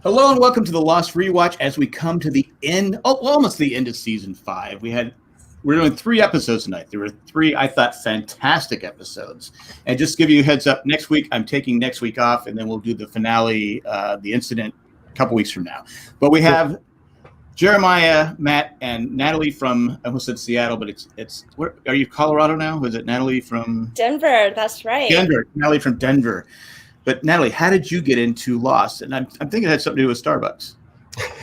Hello and welcome to the Lost Rewatch as we come to the end, almost the end of season 5. We're doing 3 episodes tonight. There were 3, I thought, fantastic episodes. And just to give you a heads up, next week, I'm taking next week off, and then we'll do the finale, the incident, a couple weeks from now. But we have Jeremiah, Matt, and Natalie from, I almost said Seattle, but it's where are you, Colorado now? Was it Natalie from? Denver, that's right. Denver, Natalie from Denver. But Natalie, how did you get into Lost? And I'm thinking it had something to do with Starbucks.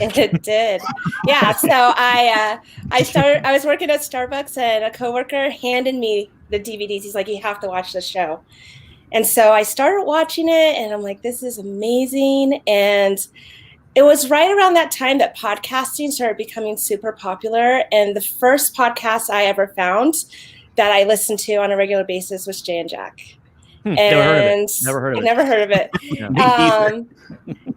It did. Yeah. So I was working at Starbucks and a coworker handed me the DVDs. He's like, you have to watch the show. And so I started watching it and I'm like, this is amazing. And it was right around that time that podcasting started becoming super popular. And the first podcast I ever found that I listened to on a regular basis was Jay and Jack. And never heard of it. Never heard of it. Yeah.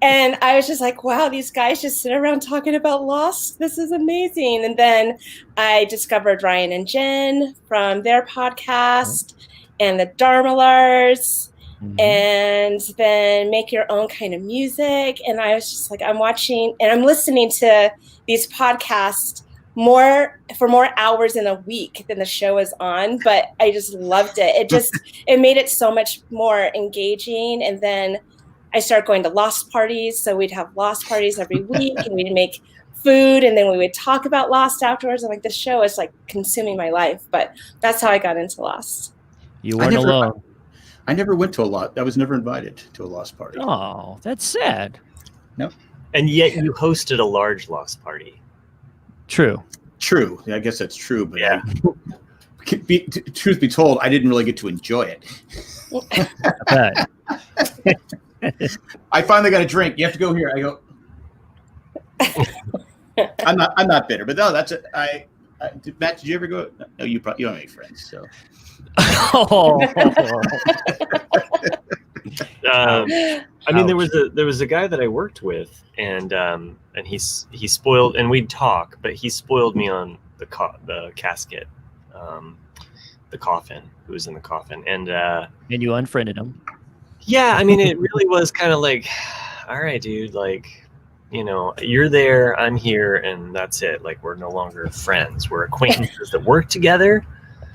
And I was just like, wow, these guys just sit around talking about Lost. This is amazing. And then I discovered Ryan and Jen from their podcast and the Dharmalars, and then Make Your Own Kind of Music. And I was just like, I'm watching and I'm listening to these podcasts for more hours in a week than the show is on, but I just loved it. It made it so much more engaging. And then I started going to Lost parties. So we'd have Lost parties every week and we'd make food and then we would talk about Lost afterwards. I'm like, this show is like consuming my life, but that's how I got into Lost. You weren't alone. I never went to a Lost. I was never invited to a Lost party. Oh, that's sad. No. And yet you hosted a large Lost party. True. I guess that's true. But yeah. Truth be told, I didn't really get to enjoy it. I finally got a drink. You have to go here. I go. I'm not bitter, but no, that's it. Matt, did you ever go? No, you don't have any friends, so. I mean, there was a guy that I worked with, and he spoiled, and we'd talk, but he spoiled me on the casket, the coffin, who was in the coffin, and you unfriended him. Yeah, I mean, it really was kind of like, all right, dude, like, you know, you're there, I'm here, and that's it. Like, we're no longer friends. We're acquaintances that work together.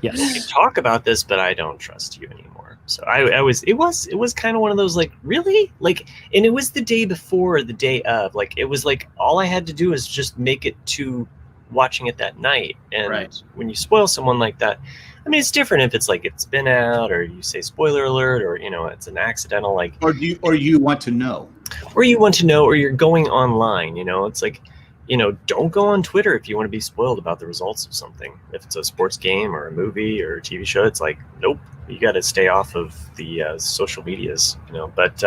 Yes. We can talk about this, but I don't trust you anymore. So it was kind of one of those, like, really? Like, and it was the day before or the day of. Like, it was like all I had to do is just make it to watching it that night. And when you spoil someone like that, I mean, it's different if it's like it's been out or you say spoiler alert or, you know, it's an accidental, like. Or you want to know. Or you want to know, or you're going online, you know, it's like, you know, don't go on Twitter if you want to be spoiled about the results of something. If it's a sports game or a movie or a TV show, it's like, nope, you got to stay off of the social medias, you know. But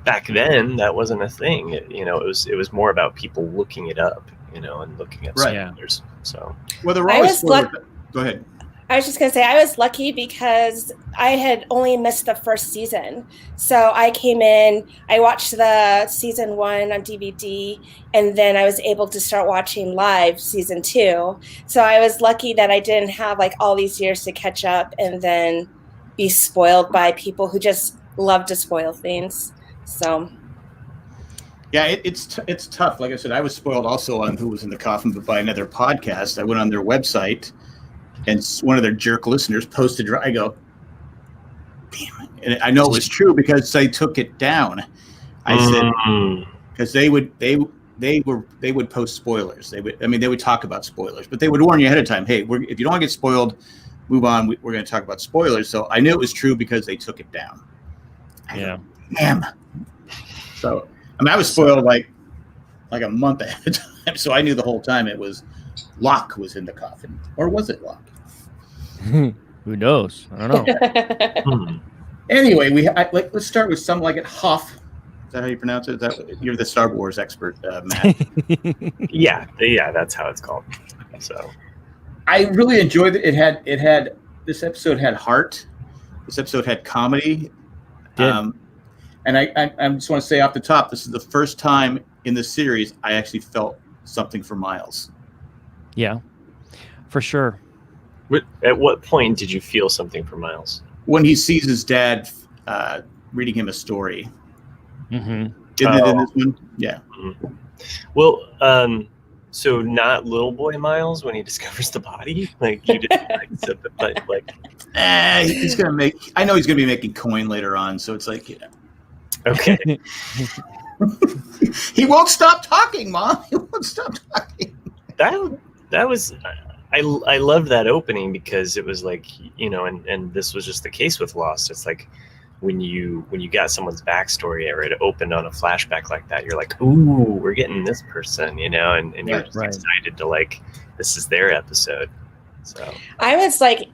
back then, that wasn't a thing. You know, it was more about people looking it up, you know, and looking at spoilers. So, well, the raw spoilers. Go ahead. I was just going to say, I was lucky because I had only missed the first season. So I came in, I watched the season 1 on DVD, and then I was able to start watching live season 2. So I was lucky that I didn't have like all these years to catch up and then be spoiled by people who just love to spoil things. So. Yeah, it's tough. Like I said, I was spoiled also on Who Was in the Coffin, but by another podcast. I went on their website. And one of their jerk listeners posted, I go, damn it. And I know it was true because they took it down. I said, because they would post spoilers. They would talk about spoilers, but they would warn you ahead of time. Hey, if you don't want to get spoiled, move on. We're going to talk about spoilers. So I knew it was true because they took it down. Yeah. Damn. So, I mean, I was spoiled like a month ahead of time. So I knew the whole time it was Locke was in the coffin. Or was it Locke? Who knows? I don't know. Anyway, let's start with something like it. Hoth. Is that how you pronounce it? You're the Star Wars expert, Matt. yeah, that's how it's called. So, I really enjoyed it. It had this episode had heart. This episode had comedy. And I just want to say off the top, this is the first time in the series I actually felt something for Miles. Yeah, for sure. At what point did you feel something for Miles? When he sees his dad reading him a story. Mm-hmm. Isn't it in this one? Yeah. Mhm. Well, so not little boy Miles when he discovers the body? Like, you didn't like He's gonna make. I know he's gonna be making coin later on, so it's like, okay. he won't stop talking, Mom. He won't stop talking. That was I loved that opening because it was like, and this was just the case with Lost. It's like when you got someone's backstory or it opened on a flashback like that, you're like, ooh, we're getting this person, and you're just excited to like, this is their episode. So I was like,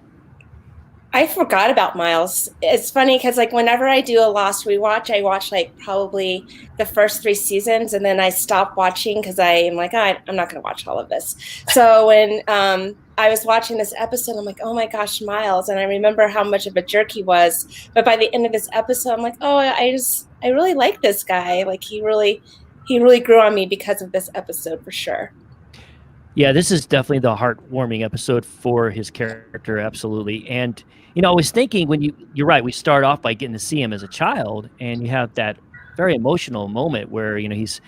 I forgot about Miles. It's funny because like whenever I do a Lost rewatch, I watch like probably the first 3 seasons and then I stop watching because I'm like, I'm not going to watch all of this. So when I was watching this episode, I'm like, oh my gosh, Miles. And I remember how much of a jerk he was. But by the end of this episode, I'm like, oh, I really like this guy. Like he really grew on me because of this episode for sure. Yeah, this is definitely the heartwarming episode for his character, absolutely. And I was thinking when you're right, we start off by getting to see him as a child, and you have that very emotional moment where he's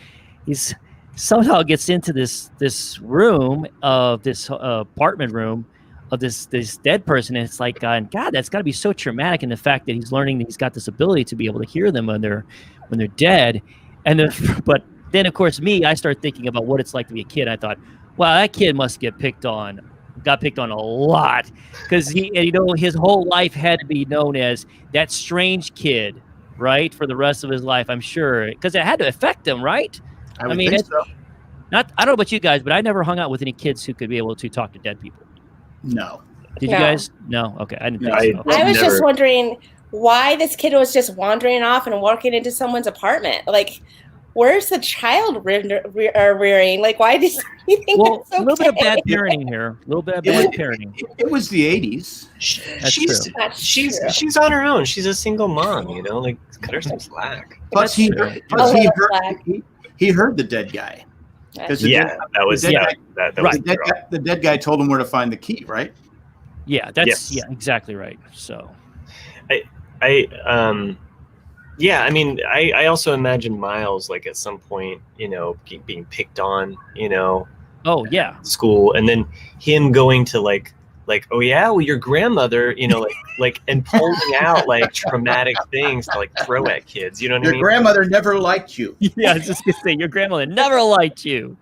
somehow gets into this room of this apartment room of this dead person, and it's like, God, that's got to be so traumatic. And the fact that he's learning that he's got this ability to be able to hear them when they're dead, and but then of course I start thinking about what it's like to be a kid. I thought, wow, that kid must got picked on a lot because his whole life had to be known as that strange kid, right, for the rest of his life. I'm sure because it had to affect him, right? I mean, think so. I don't know about you guys, but I never hung out with any kids who could be able to talk to dead people. No. Did you guys? No. Okay, I didn't think so. I was just wondering why this kid was just wandering off and walking into someone's apartment, like. Where's the child rearing? Like, why did you think that's okay? A little bit of bad parenting here. A little bit of bad parenting. It was the 80s. She's on her own. She's a single mom, like cut her some slack. Plus, he heard the dead guy. The dead guy told him where to find the key, right? Yeah, exactly right. So, yeah, I mean, I also imagine Miles like at some point, being picked on, Oh yeah. School, and then him going to like, oh yeah, well your grandmother, like and pulling out like traumatic things to like throw at kids. You know what I mean? Your grandmother never liked you. Yeah, I was just gonna say your grandmother never liked you.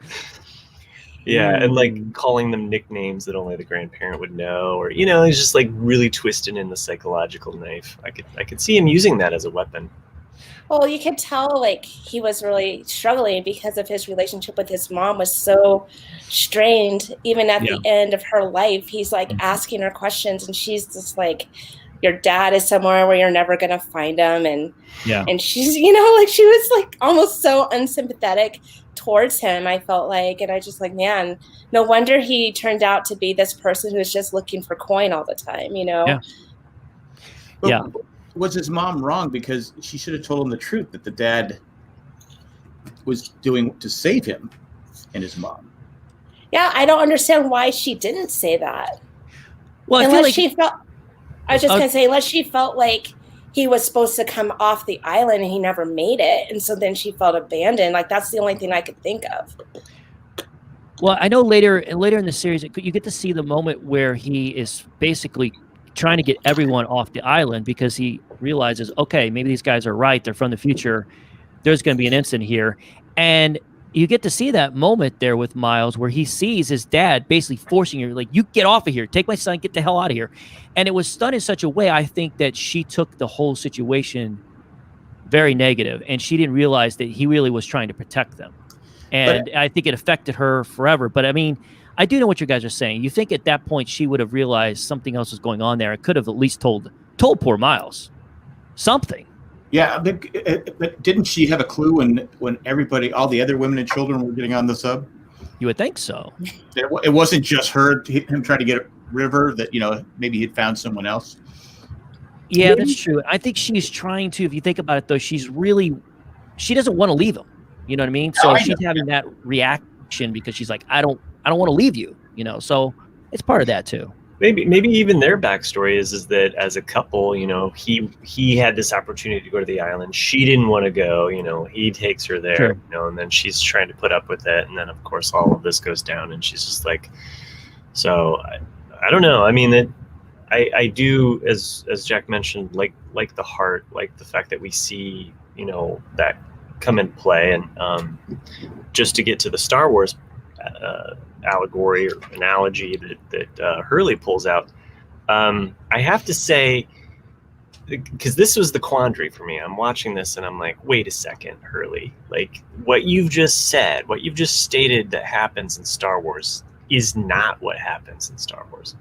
Yeah, and like calling them nicknames that only the grandparent would know, or he's just like really twisting in the psychological knife. I could see him using that as a weapon. Well, you could tell like he was really struggling because of his relationship with his mom was so strained. Even at the end of her life, he's like asking her questions, and she's just like, "Your dad is somewhere where you're never gonna find him," and she's like she was like almost so unsympathetic towards him. I felt like, and I just like, man, no wonder he turned out to be this person who's just looking for coin all the time. But was his mom wrong because she should have told him the truth that the dad was doing to save him and his mom? Yeah, I don't understand why she didn't say that. Well, unless she felt like he was supposed to come off the island and he never made it, and so then she felt abandoned. Like that's the only thing I could think of. Well, I know later in the series, you get to see the moment where he is basically trying to get everyone off the island because he realizes, okay, maybe these guys are right. They're from the future. There's going to be an incident here. And you get to see that moment there with Miles where he sees his dad basically forcing her, like, you get off of here. Take my son, get the hell out of here. And it was done in such a way, I think, that she took the whole situation very negative, and she didn't realize that he really was trying to protect them. And I think it affected her forever. But, I mean, I do know what you guys are saying. You think at that point she would have realized something else was going on there. It could have at least told poor Miles something. Yeah, but didn't she have a clue when everybody, all the other women and children were getting on the sub? You would think so. It wasn't just him trying to get River, that maybe he'd found someone else. Yeah, that's true. I think she's trying to. If you think about it, though, she doesn't want to leave him. You know what I mean? So she's having that reaction because she's like, I don't want to leave you. So it's part of that too. maybe even their backstory is that as a couple, you know, he had this opportunity to go to the island. She didn't want to go, you know, he takes her there, Sure. you know, and then she's trying to put up with it, and then of course all of this goes down, and she's just like, so I don't know. I mean, I do, as Jack mentioned, like the heart, like the fact that we see, you know, that come in play, and just to get to the Star Wars allegory or analogy that Hurley pulls out, I have to say, because this was the quandary for me. I'm watching this and I'm like, wait a second, Hurley, like what you've just said, what you've just stated that happens in Star Wars is not what happens in Star Wars.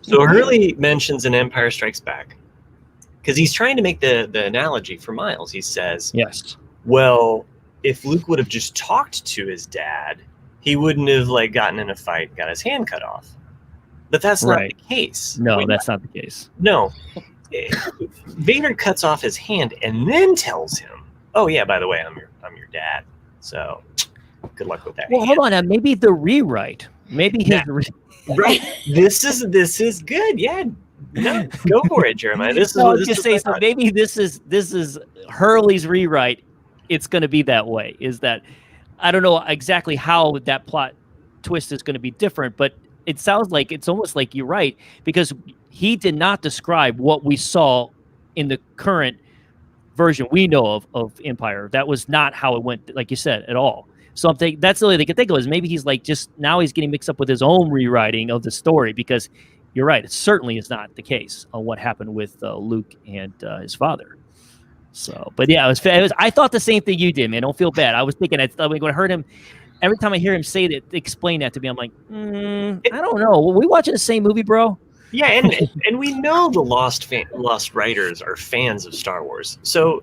So Hurley mentions in Empire Strikes Back, because he's trying to make the analogy for Miles. He says, Yes. well, if Luke would have just talked to his dad, he wouldn't have like gotten in a fight and got his hand cut off. But that's not Right. the case. No, that's not the case. No. Vader cuts off his hand and then tells him, "Oh yeah, by the way, I'm your dad. So good luck with that." Well, hold on. Maybe the rewrite. Maybe his Right. This is good. Yeah. No, go for it, Jeremiah. This No, is just say so. Maybe this is Hurley's rewrite. It's going to be that way. Is that I don't know exactly how that plot twist is going to be different, but it sounds like it's almost like you're right, because he did not describe what we saw in the current version we know of Empire. That was not how it went, like you said, at all. So I'm thinking that's the only thing I can think of, is maybe he's like just now he's getting mixed up with his own rewriting of the story, because you're right, it certainly is not the case on what happened with Luke and his father. So, but yeah, it was. I thought the same thing you did, man. Don't feel bad. I was thinking, when I heard him, every time I hear him say that, explain that to me, I'm like, I don't know. Were we watching the same movie, bro? Yeah, and we know the Lost writers are fans of Star Wars. So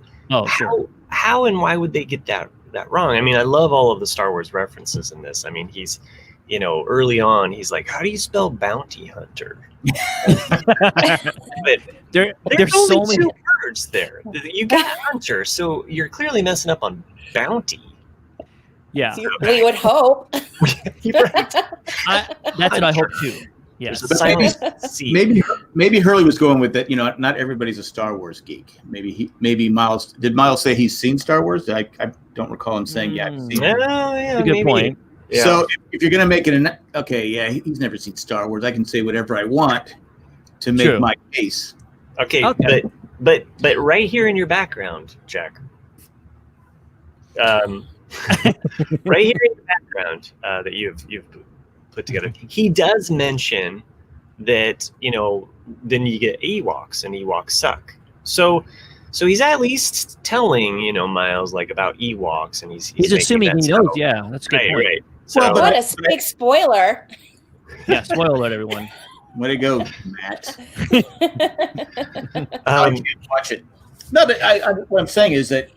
how and why would they get that wrong? I mean, I love all of the Star Wars references in this. I mean, he's, you know, early on, he's like, how do you spell bounty hunter? But there's so only many two words there. You got hunter, so you're clearly messing up on bounty. Yeah, we would hope. Right. That's what I hope too. Yes. There's a silent C. Maybe Hurley was going with that. You know, not everybody's a Star Wars geek. Maybe Miles. Did Miles say he's seen Star Wars? I don't recall him saying I've seen it. Yeah, a good point. Yeah. So if you're going to make it he's never seen Star Wars. I can say whatever I want to make my case. Okay. But right here in your background, Jack. Right here in the background that you've put together, he does mention that, you know, then you get Ewoks, and Ewoks suck. So he's at least telling, you know, Miles like about Ewoks, and he's assuming he knows. Yeah, that's a good point. Right. So, well, what a big spoiler! Yeah, spoiler alert, everyone. Way to go, Matt. I can't watch it. No, but what I'm saying is that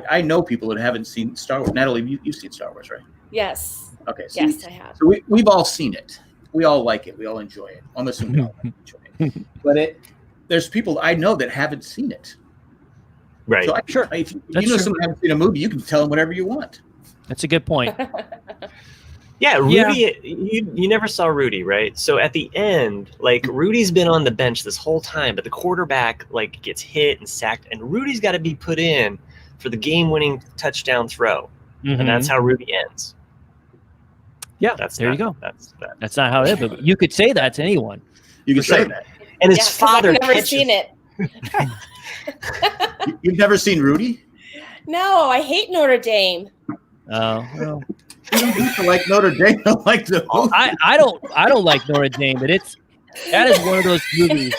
I know people that haven't seen Star Wars. Natalie, you've seen Star Wars, right? Yes. Okay. So yes, I have. So we've all seen it. We all like it. We all enjoy it. I'm assuming we all enjoy it. But there's people I know that haven't seen it. Right. So if you know someone hasn't seen a movie, you can tell them whatever you want. That's a good point. Yeah, Rudy, you never saw Rudy, right? So at the end, like, Rudy's been on the bench this whole time, but the quarterback like gets hit and sacked, and Rudy's got to be put in for the game-winning touchdown throw, and that's how Rudy ends. Yeah, you go. That's not how it is. But you could say that to anyone. You can say that. And his father. I've never seen it. You've never seen Rudy? No, I hate Notre Dame. Oh, well. You don't have to like Notre Dame. Like the movie. I don't like Notre Dame, but that is one of those movies.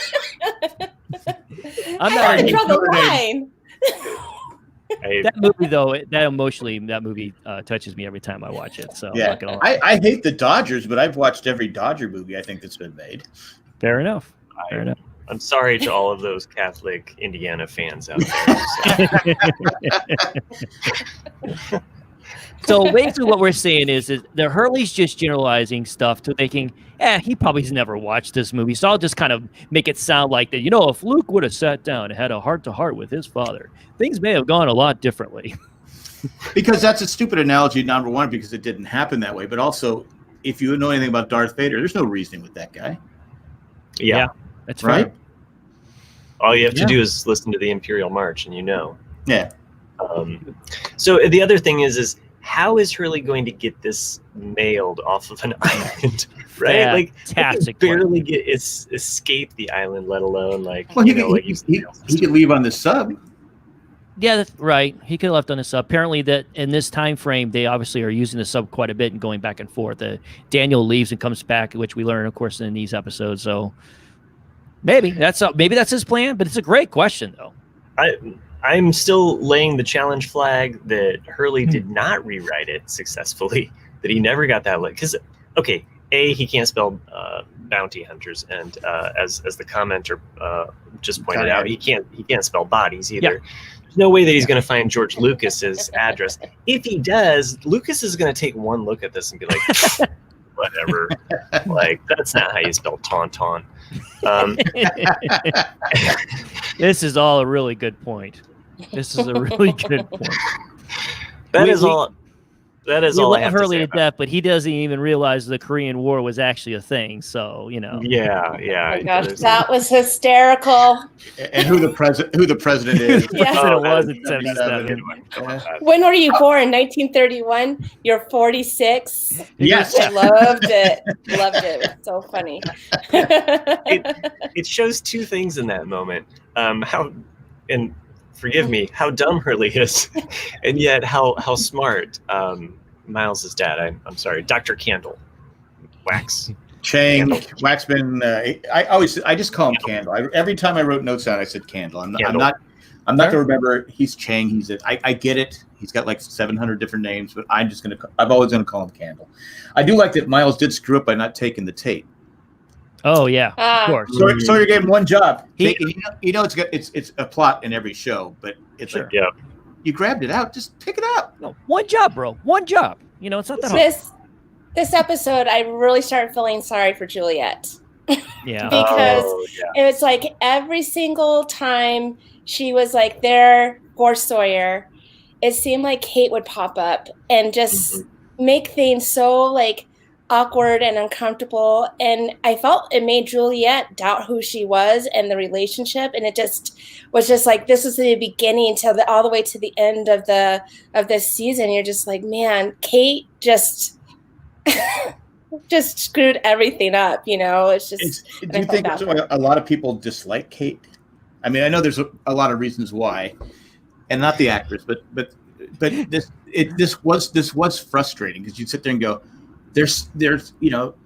I'm not I draw the line. That movie, though, that movie touches me every time I watch it. So yeah, I hate the Dodgers, but I've watched every Dodger movie I think that's been made. Fair enough. I'm sorry to all of those Catholic Indiana fans out there. So basically what we're saying is the Hurley's just generalizing stuff to thinking, he probably has never watched this movie. So I'll just kind of make it sound like that, you know, if Luke would have sat down and had a heart-to-heart with his father, things may have gone a lot differently. Because that's a stupid analogy, number one, because it didn't happen that way. But also, if you know anything about Darth Vader, there's no reasoning with that guy. Yeah. That's Right? right. All you have to do is listen to the Imperial March, and you know. Yeah. So the other thing is how is Hurley going to get this mailed off of an island, right? Like, Fantastic barely escape the island, let alone Well, he could leave on the sub. Yeah, that's right. He could have left on the sub. Apparently, that in this time frame, they obviously are using the sub quite a bit and going back and forth. Daniel leaves and comes back, which we learn, of course, in these episodes. So maybe that's his plan. But it's a great question, though. I'm still laying the challenge flag that Hurley did not rewrite it successfully. That he never got that because he can't spell bounty hunters, and as the commenter just pointed out, he can't spell bodies either. Yeah. There's no way that he's going to find George Lucas's address. If he does, Lucas is going to take one look at this and be like, whatever. Like, that's not how you spell Tauntaun. This is all a really good point. This is a really good point. That is all I have Hurley to say to death, but he doesn't even realize the Korean War was actually a thing. So, you know. Yeah. Oh my gosh, that was hysterical. And who the president is. The president was in 77. When were you born? 1931? You're 46. Yes. I loved it. Loved it. It was so funny. It shows two things in that moment. Forgive me, how dumb Hurley is, and yet how smart Miles' dad. I'm sorry, Dr. Candle, Wax. Chang, Waxman. I just call him Candle. Every time I wrote notes down, I said Candle. I'm not going to remember. He's Chang. I get it. He's got like 700 different names, but I'm always going to call him Candle. I do like that Miles did screw up by not taking the tape. Oh yeah, of course. So you gave him one job. It's a plot in every show, but it's like, you grabbed it out, just pick it up. No, one job, bro. One job. You know, it's not that hard. This episode, I really started feeling sorry for Juliet. Yeah, because it was like every single time she was like there for Sawyer, it seemed like Kate would pop up and just make things so like awkward and uncomfortable, and I felt it made Juliet doubt who she was and the relationship, and it just was just like this was the beginning all the way to the end of this season. You're just like, man, Kate just screwed everything up, you know. It's just. Do you think a lot of people dislike Kate? I mean, I know there's a lot of reasons why, and not the actress, but this was frustrating because you'd sit there and go, There's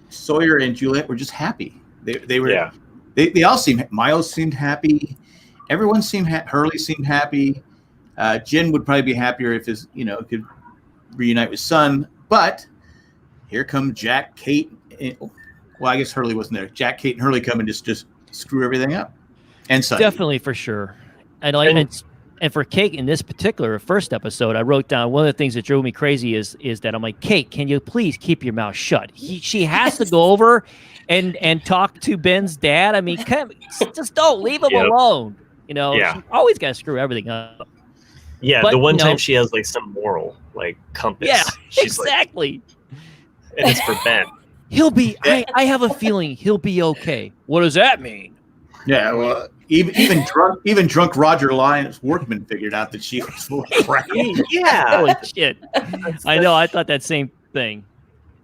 Sawyer and Juliet were just happy. They were they all seemed. Miles seemed happy. Everyone seemed Hurley seemed happy. Jin would probably be happier if could reunite with son. But here come Jack, Kate. Well, I guess Hurley wasn't there. Jack, Kate, and Hurley come and just screw everything up. And son. Definitely, for sure. And for Kate in this particular first episode, I wrote down one of the things that drove me crazy is that I'm like, Kate, can you please keep your mouth shut? She has to go over and talk to Ben's dad. I mean, just don't leave him alone. You know, she always got to screw everything up. Yeah, but, the one time she has like some moral like compass. Yeah, she's exactly. And it's for Ben. He'll be. I have a feeling he'll be okay. What does that mean? Yeah, well. Even drunk Roger Lyons Workman figured out that she was full of crap. Yeah, holy shit! I know. I thought that same thing.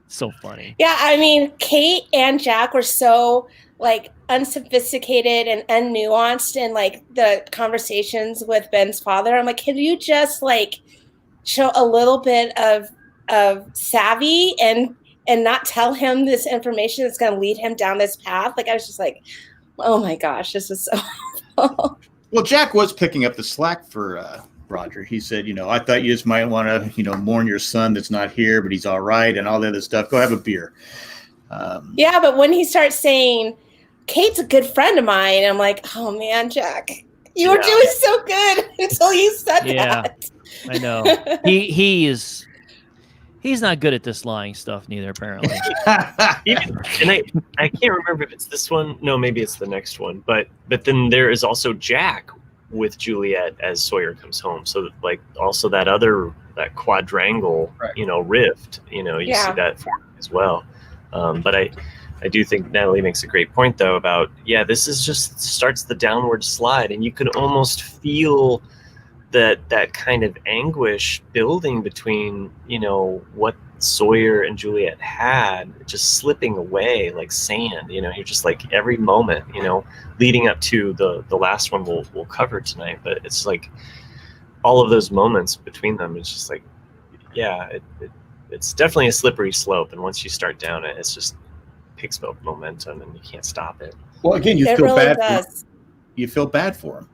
So funny. Yeah, I mean, Kate and Jack were so like unsophisticated and unnuanced in like the conversations with Ben's father. I'm like, can you just like show a little bit of savvy and not tell him this information that's going to lead him down this path? Like, I was just like, oh my gosh, this is so awful. Well, Jack was picking up the slack for Roger. He said, I thought you just might want to, mourn your son that's not here, but he's all right and all the other stuff. Go have a beer. Yeah, but when he starts saying, Kate's a good friend of mine, I'm like, oh man, Jack, you were doing so good until you said that. I know. He's not good at this lying stuff neither, apparently. And I can't remember if it's this one. No, maybe it's the next one. But then there is also Jack with Juliet as Sawyer comes home. So like also that quadrangle, rift, you see that form as well. But I do think Natalie makes a great point though about, this is just starts the downward slide, and you can almost feel that kind of anguish building between, what Sawyer and Juliet had, just slipping away like sand. You're just like every moment, leading up to the last one we'll cover tonight. But it's like all of those moments between them, it's just like, it's definitely a slippery slope. And once you start down it, it's just picks up momentum and you can't stop it. Well, again, you feel bad. You feel bad for him.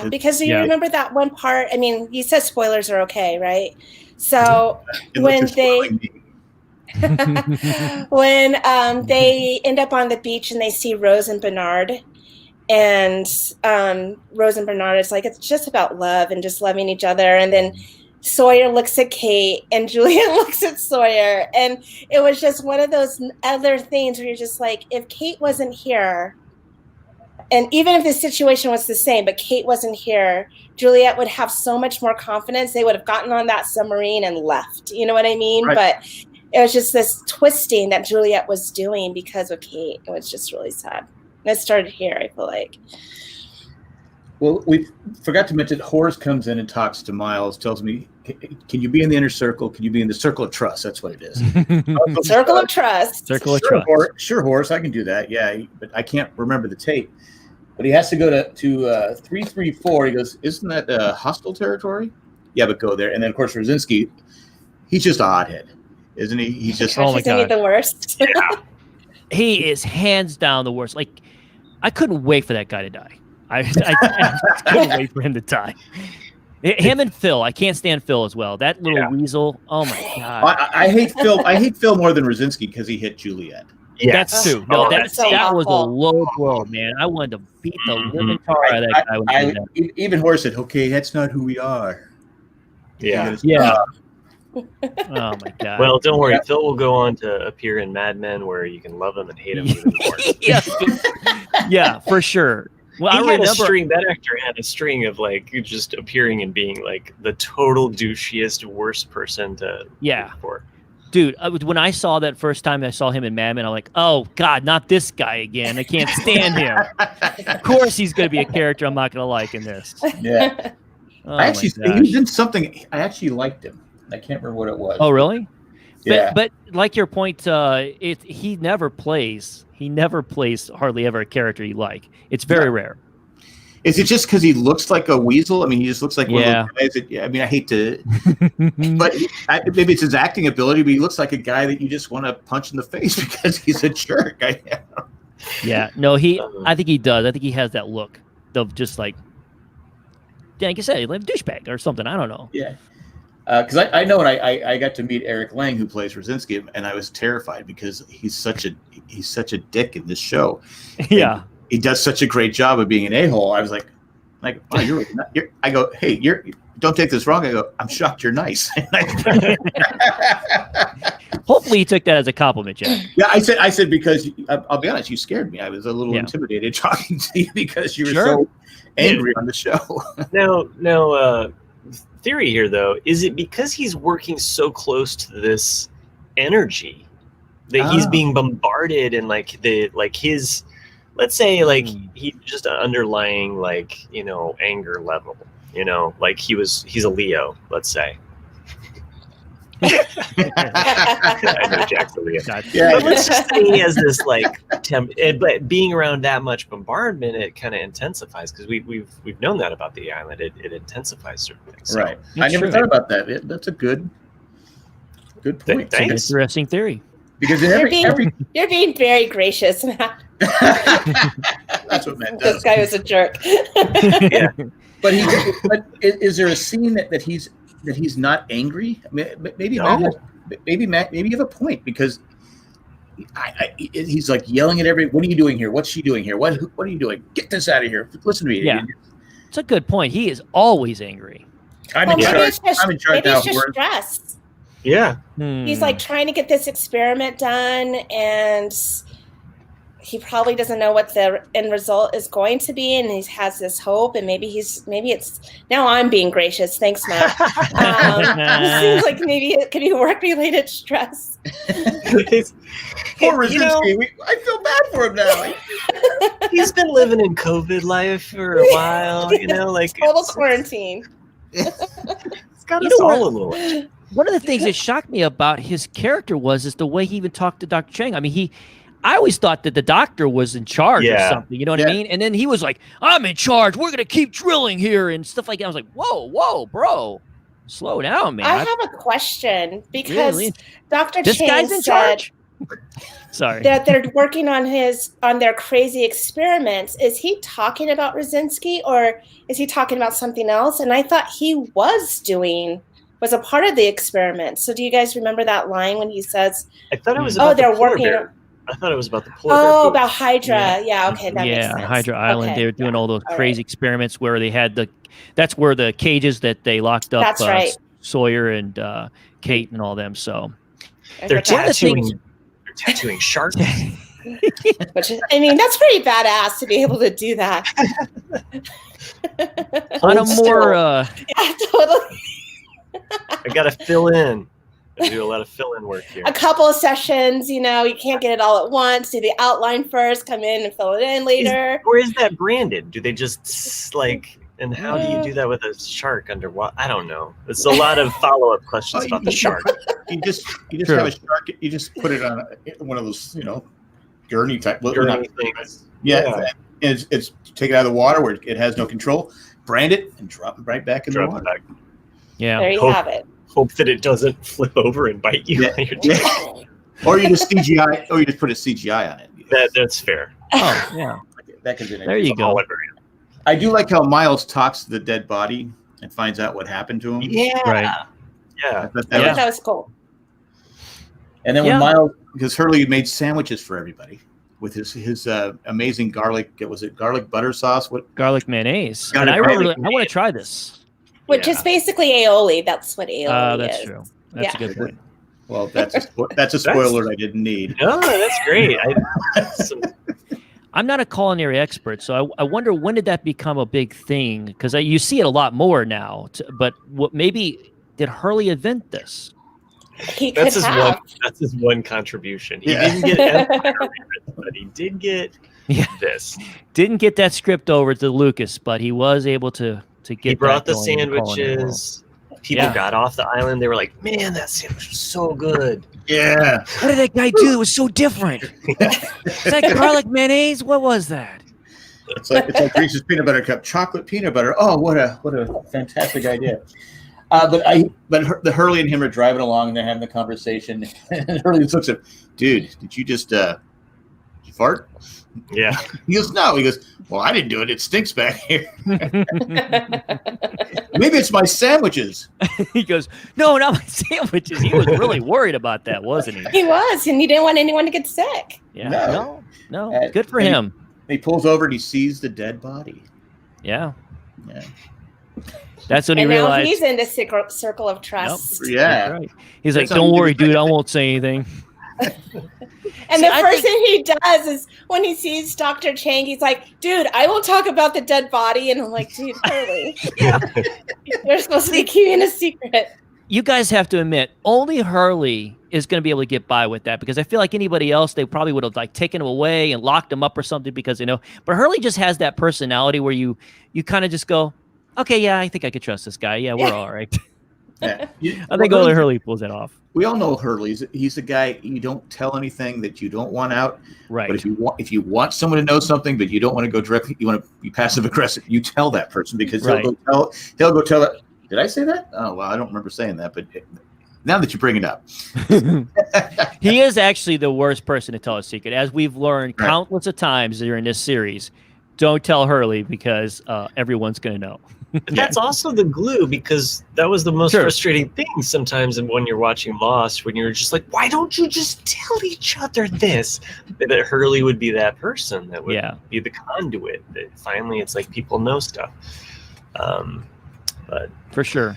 Because you remember that one part. I mean, you said spoilers are okay, right? So when they end up on the beach and they see Rose and Bernard, and Rose and Bernard is like, it's just about love and just loving each other. And then Sawyer looks at Kate and Juliet looks at Sawyer. And it was just one of those other things where you're just like, if Kate wasn't here, and even if the situation was the same, but Kate wasn't here, Juliet would have so much more confidence. They would have gotten on that submarine and left. You know what I mean? Right. But it was just this twisting that Juliet was doing because of Kate. It was just really sad. And it started here, I feel like. Well, we forgot to mention Horace comes in and talks to Miles, tells me, can you be in the inner circle? Can you be in the circle of trust? That's what it is. Circle of trust. Circle of trust. Sure, Horace, I can do that. Yeah, but I can't remember the tape. But he has to go to 334. He goes, isn't that hostile territory? Yeah, but go there. And then, of course, Rosinski, he's just a hothead, isn't he? He's just, oh my God, the worst. Yeah. He is hands down the worst. Like, I couldn't wait for that guy to die. I couldn't wait for him to die. Him and Phil. I can't stand Phil as well. That little weasel. Oh my God. I hate Phil. I hate Phil more than Rosinski because he hit Juliet. Yeah, that's true. No, that was a low blow, man. I wanted to beat the living tar out of that guy when he did that. Even Horace said, "Okay, that's not who we are." Yeah. Oh my God. Well, don't worry. Phil will go on to appear in Mad Men, where you can love him and hate him even more. Yeah, for sure. Well, I remember that actor had a string of like just appearing and being like the total douchiest, worst person to root for. Dude, when I saw that first time I saw him in Mad Men, I'm like, oh God, not this guy again. I can't stand him. Of course he's going to be a character I'm not going to like in this. Yeah. Oh, he was in something. I actually liked him. I can't remember what it was. Oh, really? Yeah. But like your point, he never plays hardly ever a character you like. It's very rare. Is it just because he looks like a weasel? I mean, he just looks like one of those guys. I mean, I hate to, but maybe it's his acting ability. But he looks like a guy that you just want to punch in the face because he's a jerk. Yeah, no, I think he does. I think he has that look of just like you said, like a douchebag or something. I don't know. Yeah, because I know, and I got to meet Eric Lang, who plays Rosinski, and I was terrified because he's such a dick in this show. Yeah. And he does such a great job of being an a-hole. I was like, oh, I go, hey, don't take this wrong. I go, I'm shocked you're nice. Hopefully he took that as a compliment, Jack. Yeah, I said because I'll be honest, you scared me. I was a little intimidated talking to you because you were so angry on the show. Now, theory here though, is it because he's working so close to this energy that he's being bombarded and his, let's say he's just an underlying anger level, like he's a Leo, let's say. I know Jack's a Leo. But let's just say he has this but being around that much bombardment, it kind of intensifies because we've known that about the island. It intensifies certain things. So. Right. I never thought about that. That's a good point. Thanks. Interesting theory. Because you're being very gracious, Matt. That's what Matt does. This guy was a jerk. Yeah. But is there a scene that he's not angry? Maybe Matt, maybe you have a point because he's like yelling at everybody. What are you doing here? What's she doing here? What are you doing? Get this out of here! Listen to me. Yeah, it's a good point. He is always angry. I'm in charge. Maybe it's just stress. Yeah. He's like trying to get this experiment done, and he probably doesn't know what the end result is going to be, and he has this hope, and maybe it's now I'm being gracious. Thanks, Matt. It seems like maybe it could be work-related stress. Poor Rosinsky. I feel bad for him now. He's been living in COVID life for a while, total quarantine. It's got us all a little. One of the things that shocked me about his character is the way he even talked to Dr. Chang. I mean, I always thought that the doctor was in charge or something, you know what I mean? And then he was like, I'm in charge. We're going to keep drilling here and stuff like that. I was like, whoa, bro. Slow down, man. I have a question because Really? Dr. This Chang guy's in said charge? Sorry. that they're working on their crazy experiments. Is he talking about Rosinsky or is he talking about something else? And I thought he was a part of the experiment. So do you guys remember that line when he says, I thought it was about they're the polar working bear. I thought it was about the polar bear. Oh, about Hydra. Yeah, okay, that makes sense. Hydra Island. Okay, They were doing all those crazy experiments where they had that's where the cages that they locked up That's right. Sawyer and Kate and all them. So They're forgot. tattooing sharks. Which is, I mean, that's pretty badass to be able to do that. on a more Yeah, totally. I got to fill in. I do a lot of fill-in work here. A couple of sessions, you can't get it all at once. Do the outline first, come in and fill it in later. Or is that branded? Do they just and how do you do that with a shark underwater? I don't know. It's a lot of follow-up questions about the shark. You just have a shark. You just put it on one of those, gurney type. Gurney things. Yeah. And it's take it out of the water where it has no control, brand it, and drop it right back in the water. Yeah. There you have it. Hope that it doesn't flip over and bite you. Yeah. Or you just CGI, or you just put a CGI on it. That's fair. Oh, yeah. That could be. There you go. I do like how Miles talks to the dead body and finds out what happened to him. Yeah. Right. Yeah. That was cool. And then when Miles, because Hurley made sandwiches for everybody with his amazing garlic butter sauce? What garlic mayonnaise? Garlic And I mayonnaise. want to try this. Which is basically aioli. That's what aioli That's is. true. That's a good point. Well, that's a spoiler I didn't need. No, that's great. I'm not a culinary expert, so I wonder when did that become a big thing? Because you see it a lot more now. But maybe did Hurley invent this? He could have. That's his one contribution. He didn't get Empire, but he did get this. Didn't get that script over to Lucas, but he was able to get. He brought that the going in sandwiches. People got off the island. They were like, "Man, that sandwich was so good." Yeah. What did that guy do? It was so different. Is that garlic mayonnaise? What was that? It's like Reese's peanut butter cup, chocolate peanut butter. Oh, what a fantastic idea! But the Hurley and him are driving along and they're having the conversation, and Hurley looks at him, dude, did you just did you fart? Yeah. He goes, no. He goes, well, I didn't do it. It stinks back here. Maybe it's my sandwiches. He goes, no, not my sandwiches. He was really worried about that, wasn't he? He was, and he didn't want anyone to get sick. Yeah. No. Good for him. He pulls over and he sees the dead body. Yeah. Yeah. That's when and he now realized. he's in the circle of trust. Nope. Yeah. Right. He's like, don't worry, dude. I won't say anything. And the first thing he does is when he sees Dr. Chang, he's like, dude, I will talk about the dead body. And I'm like, dude, Hurley. They're supposed to be keeping a secret. You guys have to admit, only Hurley is going to be able to get by with that, because I feel like anybody else, they probably would have taken him away and locked him up or something because they know. But Hurley just has that personality where you kind of just go, okay, yeah, I think I could trust this guy. Yeah, we're all right. Yeah. I think only Hurley pulls it off. We all know Hurley. He's a guy, you don't tell anything that you don't want out. Right. But if you want someone to know something, but you don't want to go directly, you want to be passive aggressive, you tell that person, because he'll go tell it. Did I say that? Oh, well, I don't remember saying that, but now that you bring it up. He is actually the worst person to tell a secret. As we've learned countless of times during this series, don't tell Hurley because everyone's going to know. That's also the glue, because that was the most frustrating thing sometimes when you're watching Lost, when you're just like, why don't you just tell each other this? That Hurley would be that person that would be the conduit. That finally it's like people know stuff. But for sure.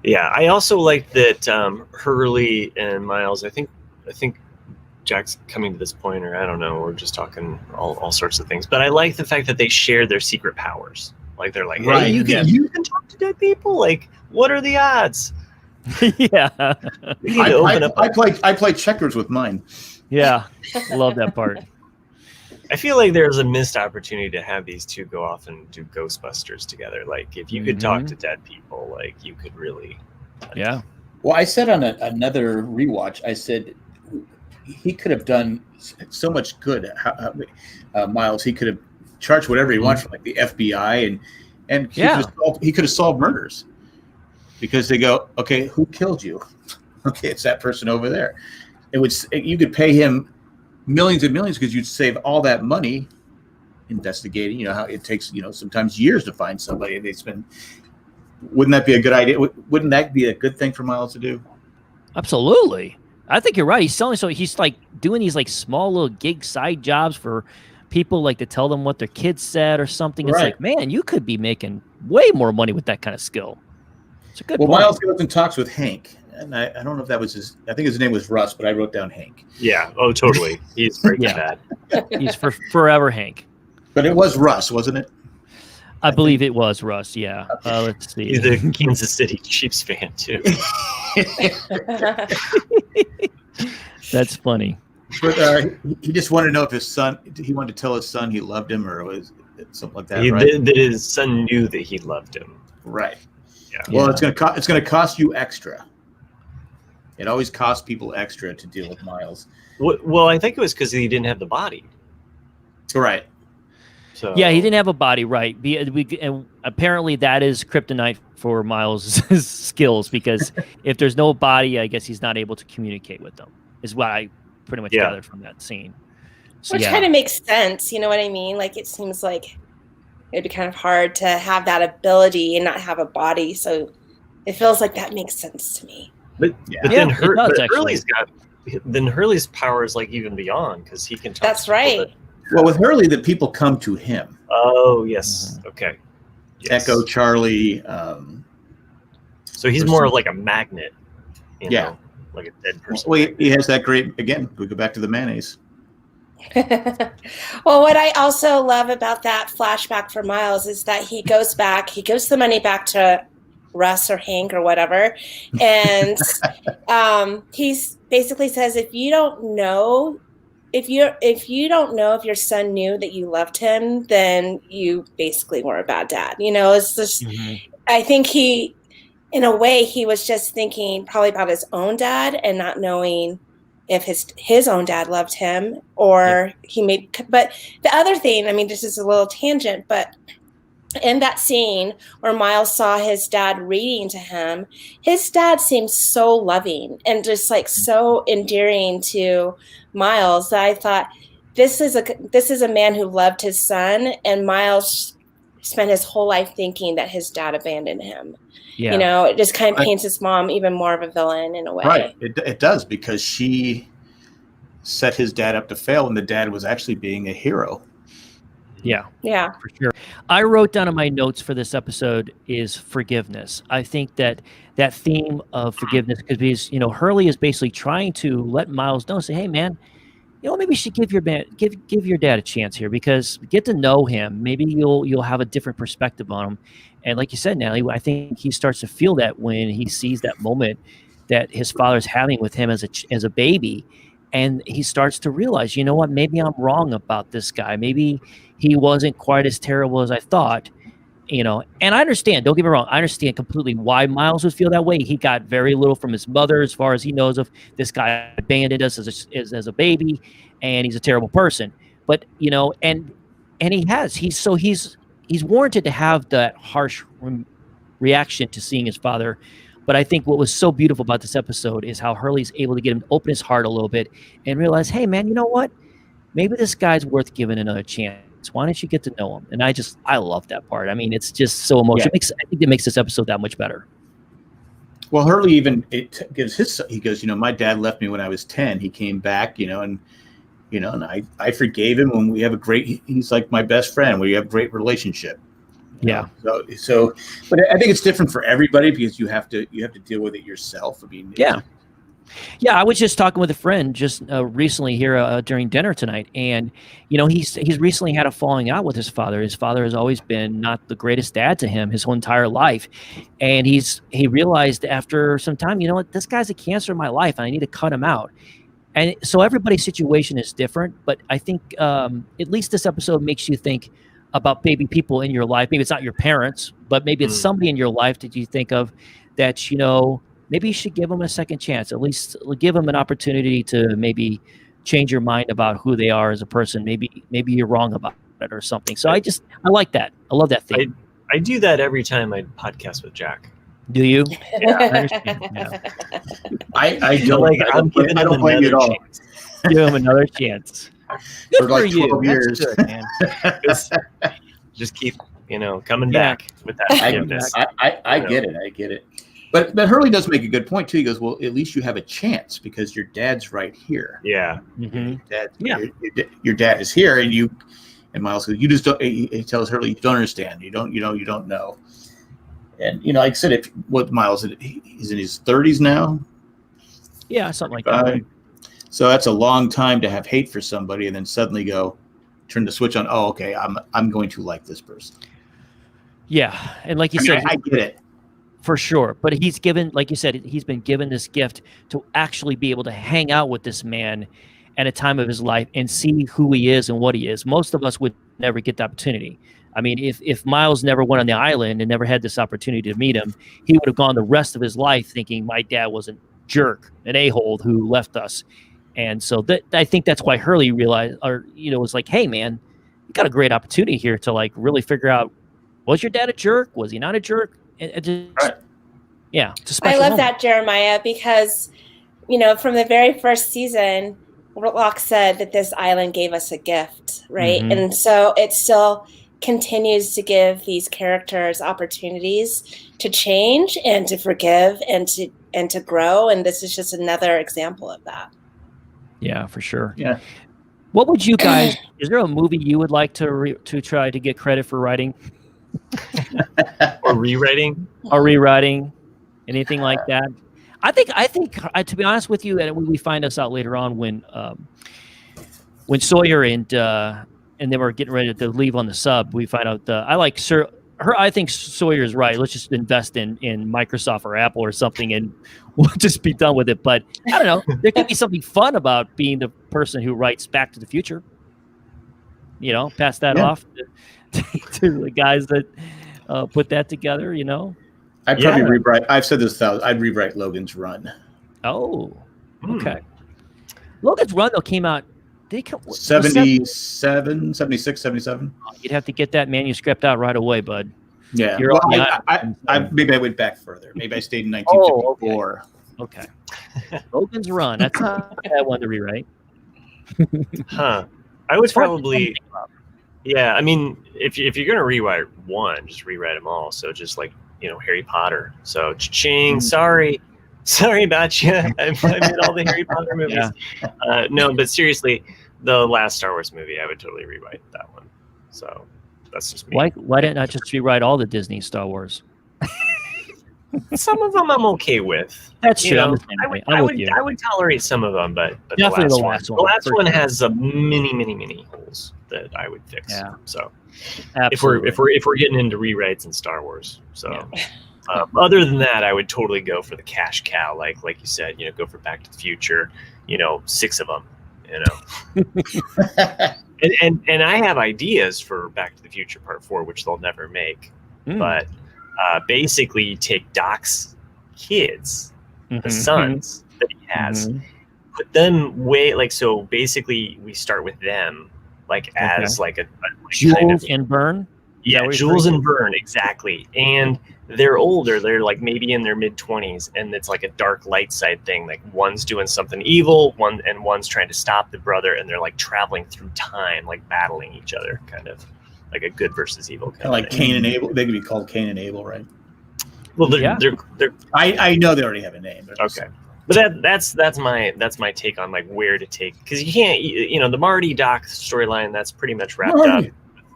Yeah, I also like that Hurley and Miles, I think Jack's coming to this point, or I don't know, we're just talking all sorts of things. But I like the fact that they share their secret powers. Like they're like, hey, you can talk to dead people. Like, what are the odds? Yeah. I play checkers with mine. Yeah. Love that part. I feel like there's a missed opportunity to have these two go off and do Ghostbusters together. Like, if you could talk to dead people, like, you could really. Yeah. Well, I said on another rewatch, I said he could have done so much good. Miles, he could have charged whatever he wants from like the FBI, and he could have solved murders because they go, okay, who killed you? Okay, it's that person over there. You could pay him millions and millions because you'd save all that money investigating. You know how it takes sometimes years to find somebody. Wouldn't that be a good idea? Wouldn't that be a good thing for Miles to do? Absolutely. I think you're right. He's selling, so he's like doing these like small little gig side jobs for people, like to tell them what their kids said or something. It's like, man, you could be making way more money with that kind of skill. It's a good point. Miles goes and talks with Hank, and I don't know if that was his. I think his name was Russ, but I wrote down Hank. Yeah. Oh, totally. He's Breaking Bad. He's forever Hank. But it was Russ, wasn't it? I believe it was Russ. Yeah. Let's see. He's a Kansas City Chiefs fan too. That's funny. But he just wanted to know if his son. He wanted to tell his son he loved him, or was it something like that? That his son knew that he loved him. Right. Yeah. Well, it's gonna cost you extra. It always costs people extra to deal with Miles. Well, I think it was because he didn't have the body. Right. So yeah, he didn't have a body, right? And apparently that is kryptonite for Miles' skills, because if there's no body, I guess he's not able to communicate with them, is what I pretty much gathered from that scene. So, which kind of makes sense, you know what I mean? Like, it seems like it'd be kind of hard to have that ability and not have a body, so it feels like that makes sense to me. But then Hurley's power is like even beyond, because he can talk. That's right. Well, with Hurley, the people come to him. Oh, yes. Okay. Yes. Echo, Charlie. So he's more like a magnet. You know, like a dead person. Well, he has that great, again, we go back to the mayonnaise. Well, what I also love about that flashback for Miles is that he gives the money back to Russ or Hank or whatever. And he's basically says, if you don't know if your son knew that you loved him, then you basically were a bad dad. It's just, I think he, in a way, he was just thinking probably about his own dad and not knowing if his own dad loved him or but the other thing, I mean, this is a little tangent, but in that scene where Miles saw his dad reading to him, his dad seemed so loving and just like so endearing to Miles that I thought, this is a man who loved his son, and Miles spent his whole life thinking that his dad abandoned him. Yeah. It just kind of paints his mom even more of a villain in a way. Right. It does, because she set his dad up to fail, and the dad was actually being a hero. Yeah. Yeah. For sure. I wrote down in my notes for this episode is forgiveness. I think that theme of forgiveness, because Hurley is basically trying to let Miles know, say, hey man, maybe you should give your dad a chance here, because get to know him. Maybe you'll have a different perspective on him. And like you said, Natalie, I think he starts to feel that when he sees that moment that his father's having with him as a baby. And he starts to realize, you know what, maybe I'm wrong about this guy. Maybe he wasn't quite as terrible as I thought, and I understand, don't get me wrong, I understand completely why Miles would feel that way. He got very little from his mother as far as he knows of. This guy abandoned us as a baby, and he's a terrible person. But, and he's warranted to have that harsh reaction to seeing his father. But I think what was so beautiful about this episode is how Hurley's able to get him to open his heart a little bit and realize, hey, man, you know what? Maybe this guy's worth giving another chance. Why don't you get to know him? And I love that part. I mean, it's just so emotional. Yeah. I think it makes this episode that much better. Well, Hurley he goes, my dad left me when I was 10. He came back, and I forgave him, and we have he's like my best friend. We have a great relationship. Yeah. So, but I think it's different for everybody, because you have to deal with it yourself. I mean, Yeah, I was just talking with a friend just recently here during dinner tonight, and he's recently had a falling out with his father. His father has always been not the greatest dad to him his whole entire life, and he realized after some time, you know what, this guy's a cancer in my life, and I need to cut him out. And so everybody's situation is different, but I think at least this episode makes you think about maybe people in your life. Maybe it's not your parents, but maybe it's somebody in your life that you think of that maybe you should give them a second chance. At least give them an opportunity to maybe change your mind about who they are as a person. Maybe you're wrong about it or something. So I like that. I love that thing. I do that every time I podcast with Jack. Do you? Yeah. I understand. Yeah. I don't. I don't blame you at all. Give him another chance. Good for like 12 years. Good, man. Just keep coming back with that forgiveness. I get it. I get it. But Hurley does make a good point too. He goes, well, at least you have a chance because your dad's right here. Yeah. Mm-hmm. Your dad is here, and Miles goes, you just don't. He tells Hurley, you don't understand. You don't know. And like I said, Miles, he's in his 30s now. Yeah, something like that. So that's a long time to have hate for somebody, and then suddenly turn the switch on. Oh, okay, I'm going to like this person. Yeah, and like you said, I get it. For sure. But he's given, like you said, he's been given this gift to actually be able to hang out with this man at a time of his life and see who he is and what he is. Most of us would never get the opportunity. I mean, if Miles never went on the island and never had this opportunity to meet him, he would have gone the rest of his life thinking my dad was a jerk, an a-hole who left us. And so I think that's why Hurley realized, was like, hey, man, you got a great opportunity here to like really figure out, was your dad a jerk? Was he not a jerk? Right. Yeah, I love that, Jeremiah, because from the very first season, Locke said that this island gave us a gift, right? Mm-hmm. And so it still continues to give these characters opportunities to change and to forgive and to grow, and this is just another example of that. Yeah, for sure. Yeah. What would you guys? Is there a movie you would like to try to get credit for writing? Or rewriting, anything like that? I think to be honest with you, and we find this out later on when Sawyer and they were getting ready to leave on the sub, we find out I think Sawyer's right. Let's just invest in Microsoft or Apple or something, and we'll just be done with it. But I don't know. There could be something fun about being the person who writes Back to the Future. Pass that off to the guys that put that together. I'd probably rewrite. I've said this. I'd rewrite Logan's Run. Oh, okay. Logan's Run though came out. Did it come 77, 76, 77? You'd have to get that manuscript out right away, bud. Yeah. Maybe I went back further. Maybe I stayed in 1954. Okay. Logan's Run. That's not a bad one to rewrite. Huh. I would probably. Yeah, I mean, if you're gonna rewrite one, just rewrite them all. So just like Harry Potter. So ching, sorry about you. I made all the Harry Potter movies. Yeah. No, but seriously, the last Star Wars movie, I would totally rewrite that one. So that's just me. Why didn't I just rewrite all the Disney Star Wars? Some of them I'm okay with. That's true. I would tolerate some of them, but definitely the last one has a many holes that I would fix. Yeah. So absolutely. if we're getting into rewrites in Star Wars, so other than that, I would totally go for the cash cow, like you said. Go for Back to the Future. 6 of them. and I have ideas for Back to the Future Part 4, which they'll never make, but. Basically, you take Doc's kids, the sons that he has, put them so basically we start with them as a Jules and Vern. Yeah, Jules and Vern, exactly. And they're older. They're maybe in their mid-20s, and it's like a dark light side thing. Like one's doing something evil, one's trying to stop the brother, and they're traveling through time, battling each other, kind of. Like a good versus evil kind of like thing. Cain and Abel. They could be called Cain and Abel, right? Well, they're I know they already have a name. Okay, but that's my take on where to take, because you can't the Marty Doc storyline, that's pretty much wrapped up.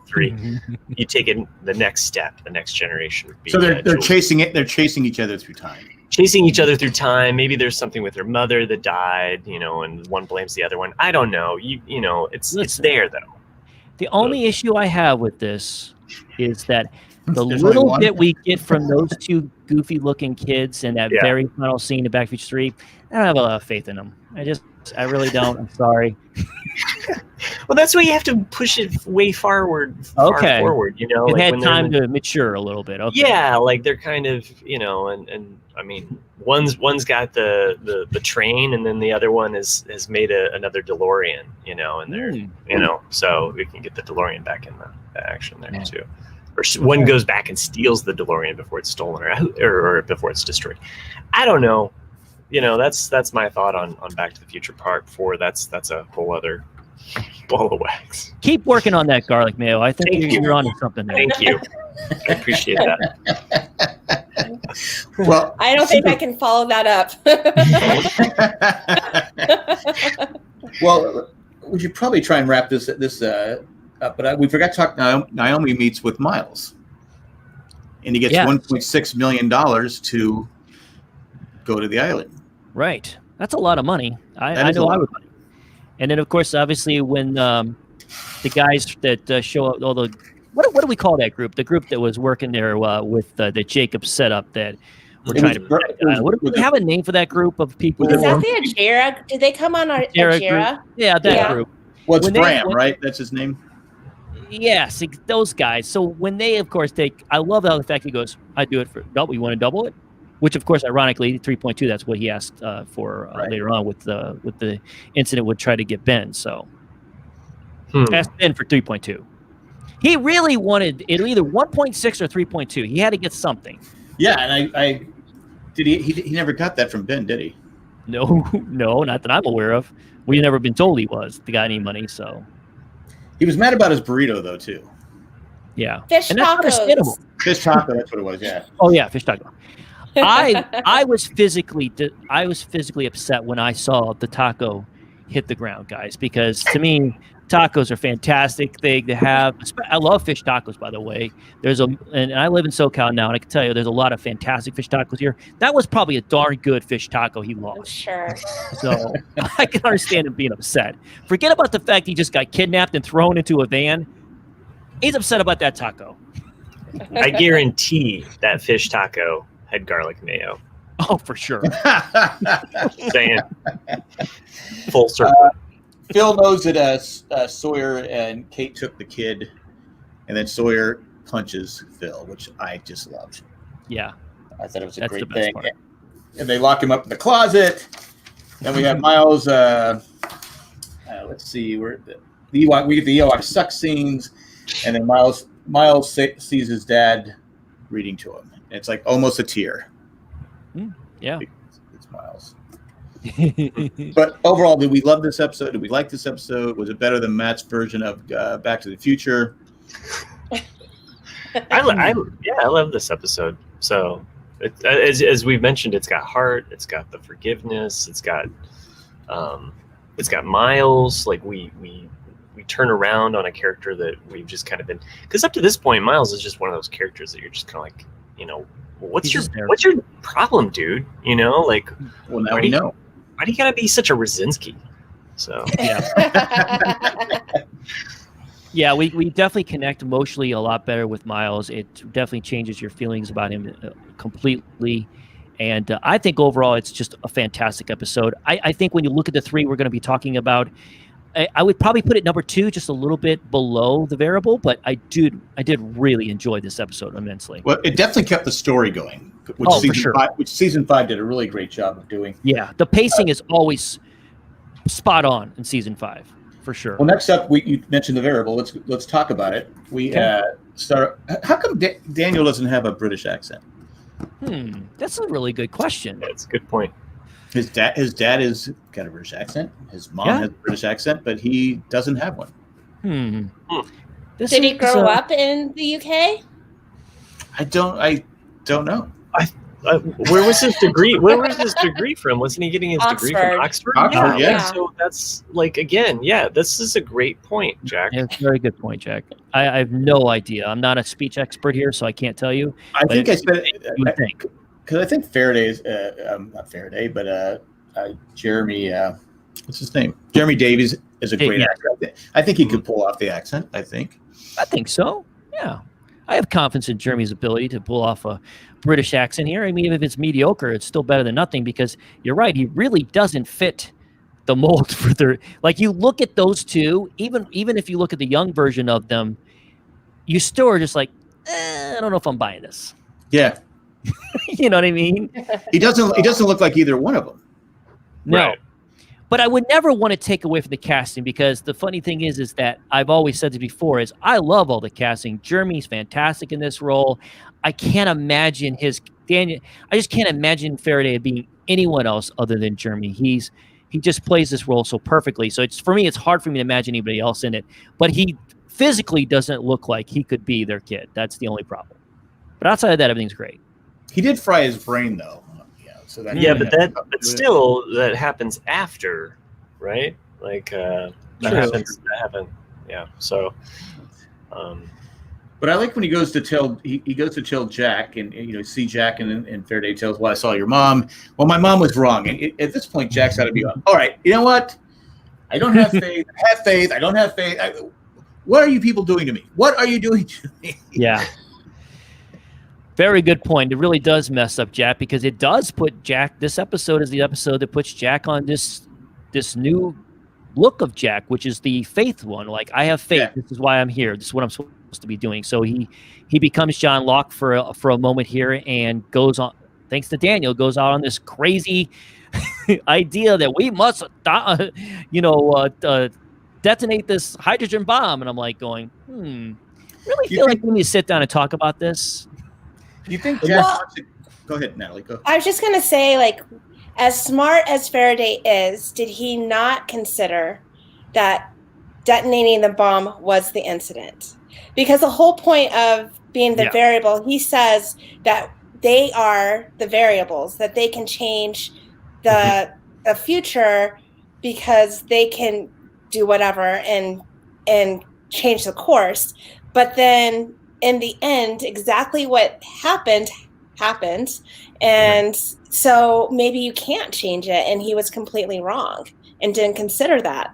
3. You take it the next step, the next generation would be. So they're chasing it. They're chasing each other through time. chasing each other through time. Maybe there's something with her mother that died, and one blames the other one. I don't know. It's there though. The only issue I have with this is that the There's little only one? bit we get from those two goofy-looking kids in that very final scene in Back to the Future 3, I don't have a lot of faith in them. I really don't. I'm sorry. Well, that's why you have to push it way far forward. It had time to mature a little bit. Okay. Yeah, like they're kind of, and I mean, one's got the train, and then the other one has made another DeLorean, and they're, so we can get the DeLorean back in the action there too. Or one goes back and steals the DeLorean before it's stolen or before it's destroyed. I don't know. That's my thought on Back to the Future Part 4. That's a whole other ball of wax. Keep working on that garlic mayo. I think you're onto something there. Thank you. I appreciate that. Well, I don't think I can follow that up. Well, we should probably try and wrap this up, but we forgot to talk. Naomi meets with Miles, and he gets $1.6 million to go to the island. Right. That's a lot of money. I know I would. And then, of course, obviously, when the guys that show up, all the what do we call that group? The group that was working there with the Jacob setup that we're trying to protect. Do we have a name for that group of people? Is that the Ajira? Did they come on our Ajira? Yeah, that group. Well, it's Bram, right? That's his name. Yes, those guys. So when they, of course, I love how the fact he goes, I do it for double. You want to double it? Which, of course, ironically, 3.2. That's what he asked for later on with the incident. Would try to get Ben. So asked Ben for 3.2. He really wanted it either 1.6 or 3.2. He had to get something. Yeah, and I did. He never got that from Ben, did he? No, not that I'm aware of. We've never been told he got any money. So he was mad about his burrito, though, too. Yeah, fish tacos. Fish taco. That's what it was. Yeah. Oh yeah, fish taco. I was physically upset when I saw the taco hit the ground, guys, because to me, tacos are a fantastic thing to have. I love fish tacos, by the way. And I live in SoCal now, and I can tell you there's a lot of fantastic fish tacos here. That was probably a darn good fish taco he lost. I'm sure. So I can understand him being upset. Forget about the fact he just got kidnapped and thrown into a van. He's upset about that taco. I guarantee that fish taco had garlic mayo. Oh, for sure. Saying full circle. Phil knows that Sawyer and Kate took the kid, and then Sawyer punches Phil, which I just loved. Yeah. I thought it was a That's great the best thing. part. And they lock him up in the closet. Then we have Miles. Let's see. We get the Ewok suck scenes, and then Miles sees his dad reading to him. It's like almost a tear. Yeah. It's Miles. But overall, did we love this episode? Did we like this episode? Was it better than Matt's version of Back to the Future? I love this episode. So, as we've mentioned, it's got heart. It's got the forgiveness. It's got Miles. Like we turn around on a character that we've just kind of been, because up to this point, Miles is just one of those characters that you're just kind of like, what's your problem, dude? Like, well, now we know. Why do you gotta be such a Rosinski? So yeah. Yeah, we definitely connect emotionally a lot better with Miles. It definitely changes your feelings about him completely. And I think overall it's just a fantastic episode. I think when you look at the three we're going to be talking about, I would probably put it number 2, just a little bit below the variable, but I did really enjoy this episode immensely. Well, it definitely kept the story going, which season 5 did a really great job of doing. Yeah, the pacing is always spot on in season 5, for sure. Well, next up, you mentioned the variable. Let's talk about it. We start. How come Daniel doesn't have a British accent? That's a really good question. That's a good point. His dad has got a British accent. His mom has a British accent, but he doesn't have one. Did he grow up in the UK? I don't know. Where was his degree? Where was his degree from? Wasn't he getting his degree from Oxford? Yeah. So that's this is a great point, Jack. Yeah, it's a very good point, Jack. I have no idea. I'm not a speech expert here, so I can't tell you. I think I said because I think Faraday's not Faraday, but Jeremy. What's his name? Jeremy Davies is a great actor. I think he could pull off the accent. I think so. Yeah, I have confidence in Jeremy's ability to pull off a British accent here. I mean, if it's mediocre, it's still better than nothing, because you're right, he really doesn't fit the mold for their, like, you look at those two, even if you look at the young version of them, you still are just like, I don't know if I'm buying this. Yeah. You know what I mean? He doesn't look like either one of them. No. Right. But I would never want to take away from the casting, because the funny thing is that I've always said this before, is I love all the casting. Jeremy's fantastic in this role. I can't imagine I just can't imagine Faraday being anyone else other than Jeremy. He just plays this role so perfectly. So for me, it's hard for me to imagine anybody else in it. But he physically doesn't look like he could be their kid. That's the only problem. But outside of that, everything's great. He did fry his brain, though. So that but still, that happens after, right? Like that happens. Yeah. So. But I like when he goes to tell Jack, and see Jack, and Faraday tells, "Well, I saw your mom. Well, my mom was wrong." And at this point, Jack's got to be all right. You know what? I don't have faith. I have faith. I don't have faith. What are you people doing to me? What are you doing to me? Yeah. Very good point. It really does mess up Jack, because it does put Jack. This episode is the episode that puts Jack on this new look of Jack, which is the faith one. Like, I have faith. Yeah. This is why I'm here. This is what I'm supposed to be doing. So he becomes John Locke for a moment here, and goes on, thanks to Daniel, goes out on this crazy idea that we must, detonate this hydrogen bomb. And I'm like going, really feel like we need to sit down and talk about this. Do you think Jack wants to go ahead, Natalie? Go. I was just going to say, like, as smart as Faraday is, did he not consider that detonating the bomb was the incident? Because the whole point of being the variable, he says that they are the variables, that they can change the future because they can do whatever and change the course. But then in the end, exactly what happened. And so maybe you can't change it. And he was completely wrong and didn't consider that.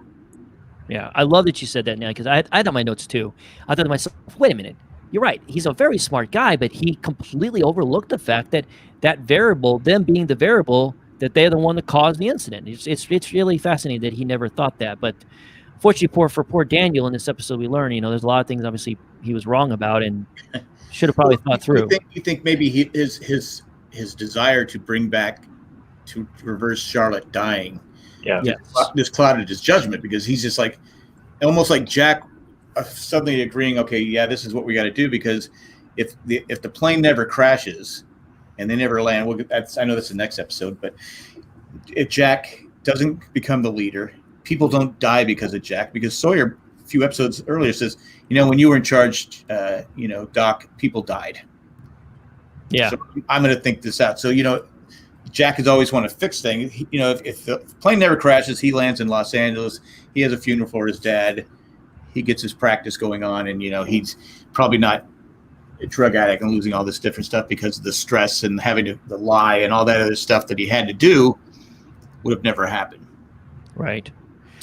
Yeah, I love that you said that now, because I had on my notes too. I thought to myself, wait a minute. You're right. He's a very smart guy, but he completely overlooked the fact that variable, them being the variable, that they're the one that caused the incident. It's really fascinating that he never thought that. But fortunately for poor Daniel, in this episode we learn, there's a lot of things obviously he was wrong about and should have probably thought through. You think maybe his desire to bring back, to reverse Charlotte dying, just clouded his judgment, because he's just like, almost like Jack suddenly agreeing, okay, yeah, this is what we got to do, because if the plane never crashes and they never land, I know that's the next episode, but if Jack doesn't become the leader, people don't die because of Jack, because Sawyer a few episodes earlier says, when you were in charge, Doc, people died. Yeah. So I'm going to think this out. So, Jack has always wanted to fix things. If the plane never crashes, he lands in Los Angeles. He has a funeral for his dad. He gets his practice going on, and, he's probably not a drug addict and losing all this different stuff because of the stress and having to lie and all that other stuff that he had to do would have never happened. Right.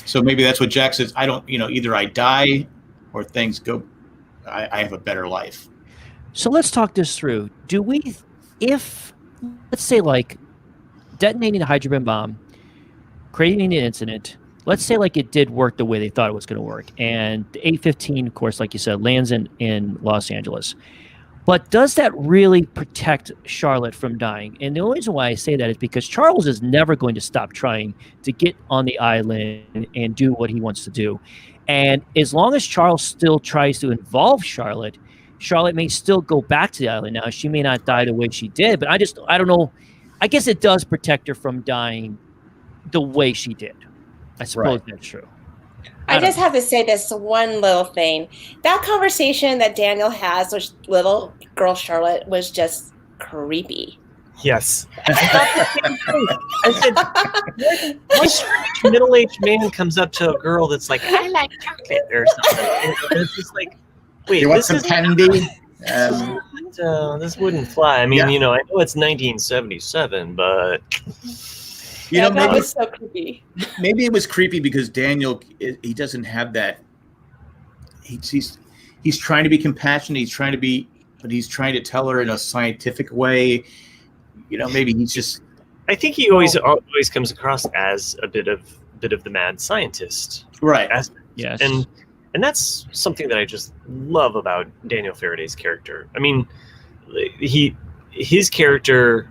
So maybe that's what Jack says. I don't, either I die or things go, I have a better life. So let's talk this through. If let's say, like, detonating the hydrogen bomb, creating an incident, let's say like it did work the way they thought it was going to work, and the A-15, of course, like you said, lands in Los Angeles. But does that really protect Charlotte from dying? And the only reason why I say that is because Charles is never going to stop trying to get on the island and do what he wants to do. And as long as Charles still tries to involve Charlotte may still go back to the island. Now, she may not die the way she did, but I don't know. I guess it does protect her from dying the way she did. I suppose that's true. I just have to say this one little thing. That conversation that Daniel has with little girl Charlotte was just creepy. Yes. I said, what strange middle-aged man comes up to a girl that's like, I like chocolate or something? And it's just like, wait, you want some candy? This wouldn't fly. I mean, Yeah. I know it's 1977, but That maybe was so creepy. maybe it was creepy because Daniel, he doesn't have that. He's trying to be compassionate. But he's trying to tell her in a scientific way. Maybe he's just. I think he always comes across as a bit of the mad scientist, Right. Yes. And that's something that I just love about Daniel Faraday's character. I mean, his character.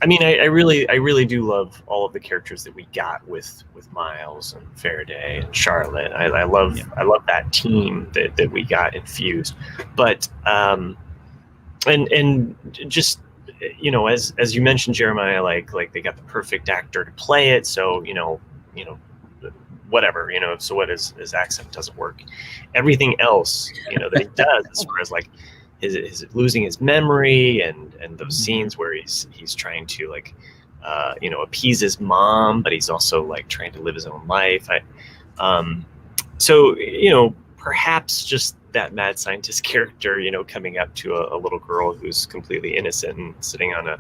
I mean, I really do love all of the characters that we got with Miles and Faraday and Charlotte. I love that team that we got infused. But and just as you mentioned, Jeremiah, like they got the perfect actor to play it. So whatever, so what his accent doesn't work. Everything else, that he does as far as like his losing his memory and those scenes where he's trying to like appease his mom, but he's also like trying to live his own life. So perhaps just that mad scientist character, coming up to a little girl who's completely innocent and sitting on a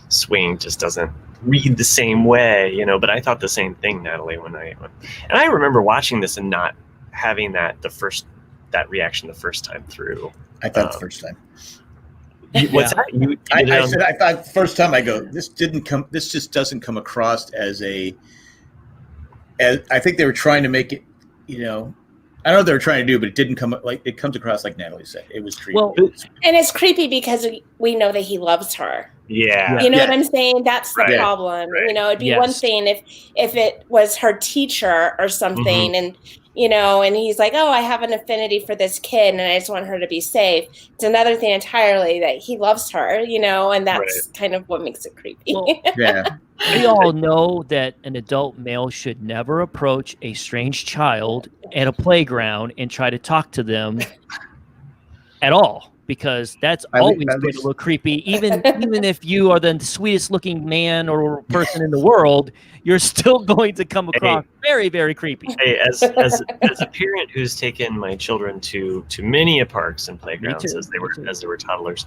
swing just doesn't read the same way, but I thought the same thing, Natalie, and I remember watching this and not having that reaction the first time through. I thought the first time. What's that? I thought the first time I go, this just doesn't come across as I think they were trying to make it, I don't know what they were trying to do, but it comes across like Natalie said. It was creepy. And it's creepy because we know that he loves her. Yeah. You know what I'm saying? That's the problem. Right. It'd be one thing if it was her teacher or something, and and he's like, oh, I have an affinity for this kid and I just want her to be safe. It's another thing entirely that he loves her, and that's kind of what makes it creepy. Well, Yeah. We all know that an adult male should never approach a strange child at a playground and try to talk to them at all, because that's always going to look creepy. Even if you are the sweetest looking man or person in the world, you're still going to come across very, very creepy. Hey, as a parent who's taken my children to many parks and playgrounds as they were toddlers,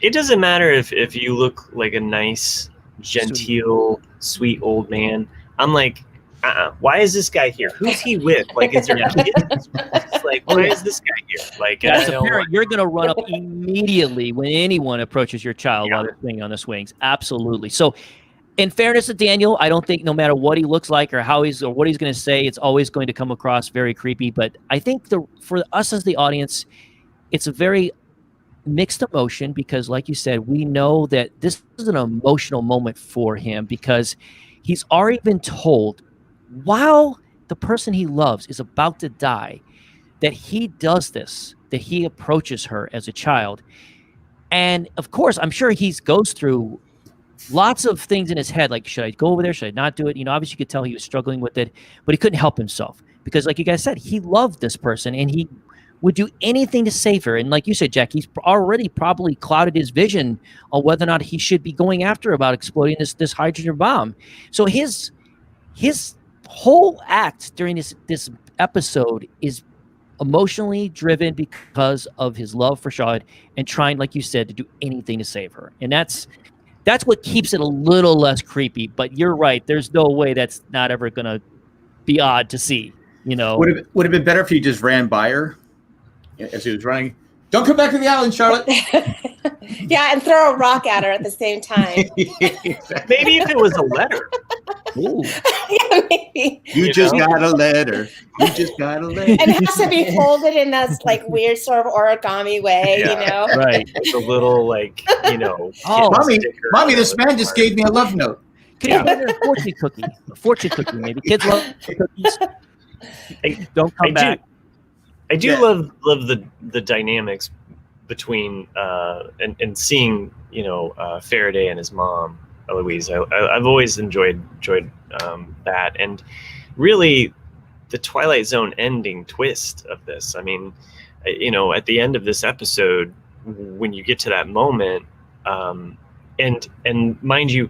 it doesn't matter if you look like a nice, genteel, sweet old man. I'm like, why is this guy here? Who's he with? Like, is there kids? Like, why is this guy here? Like, as a parent, you're going to run up immediately when anyone approaches your child while they're swinging on the swings. Absolutely. So, in fairness to Daniel, I don't think no matter what he looks like or what he's going to say, it's always going to come across very creepy. But I think for us as the audience, it's a very mixed emotion because, like you said, we know that this is an emotional moment for him because he's already been told while the person he loves is about to die that he does this, that he approaches her as a child. And of course, I'm sure he goes through lots of things in his head, like, should I go over there? Should I not do it? Obviously you could tell he was struggling with it, but he couldn't help himself because, like you guys said, he loved this person and he would do anything to save her. And like you said, Jack, he's already probably clouded his vision on whether or not he should be going after about exploding this hydrogen bomb. So his whole act during this episode is emotionally driven because of his love for Charlotte and trying, like you said, to do anything to save her. And that's what keeps it a little less creepy. But you're right. There's no way that's not ever going to be odd to see, Would it have been better if you just ran by her as he was running? Don't come back to the island, Charlotte. Yeah, and throw a rock at her at the same time. Maybe if it was a letter. Ooh. Yeah, maybe. You just got a letter. You just got a letter. And it has to be folded in that like weird sort of origami way, Right. It's a little like, Oh, mommy, this man just gave me a love note. Can you get her a fortune cookie? A fortune cookie, maybe. Kids love cookies. Don't come back. I do love the dynamics between and seeing Faraday and his mom Eloise. I've always enjoyed that, and really the Twilight Zone ending twist of this. I mean, at the end of this episode, when you get to that moment, and mind you,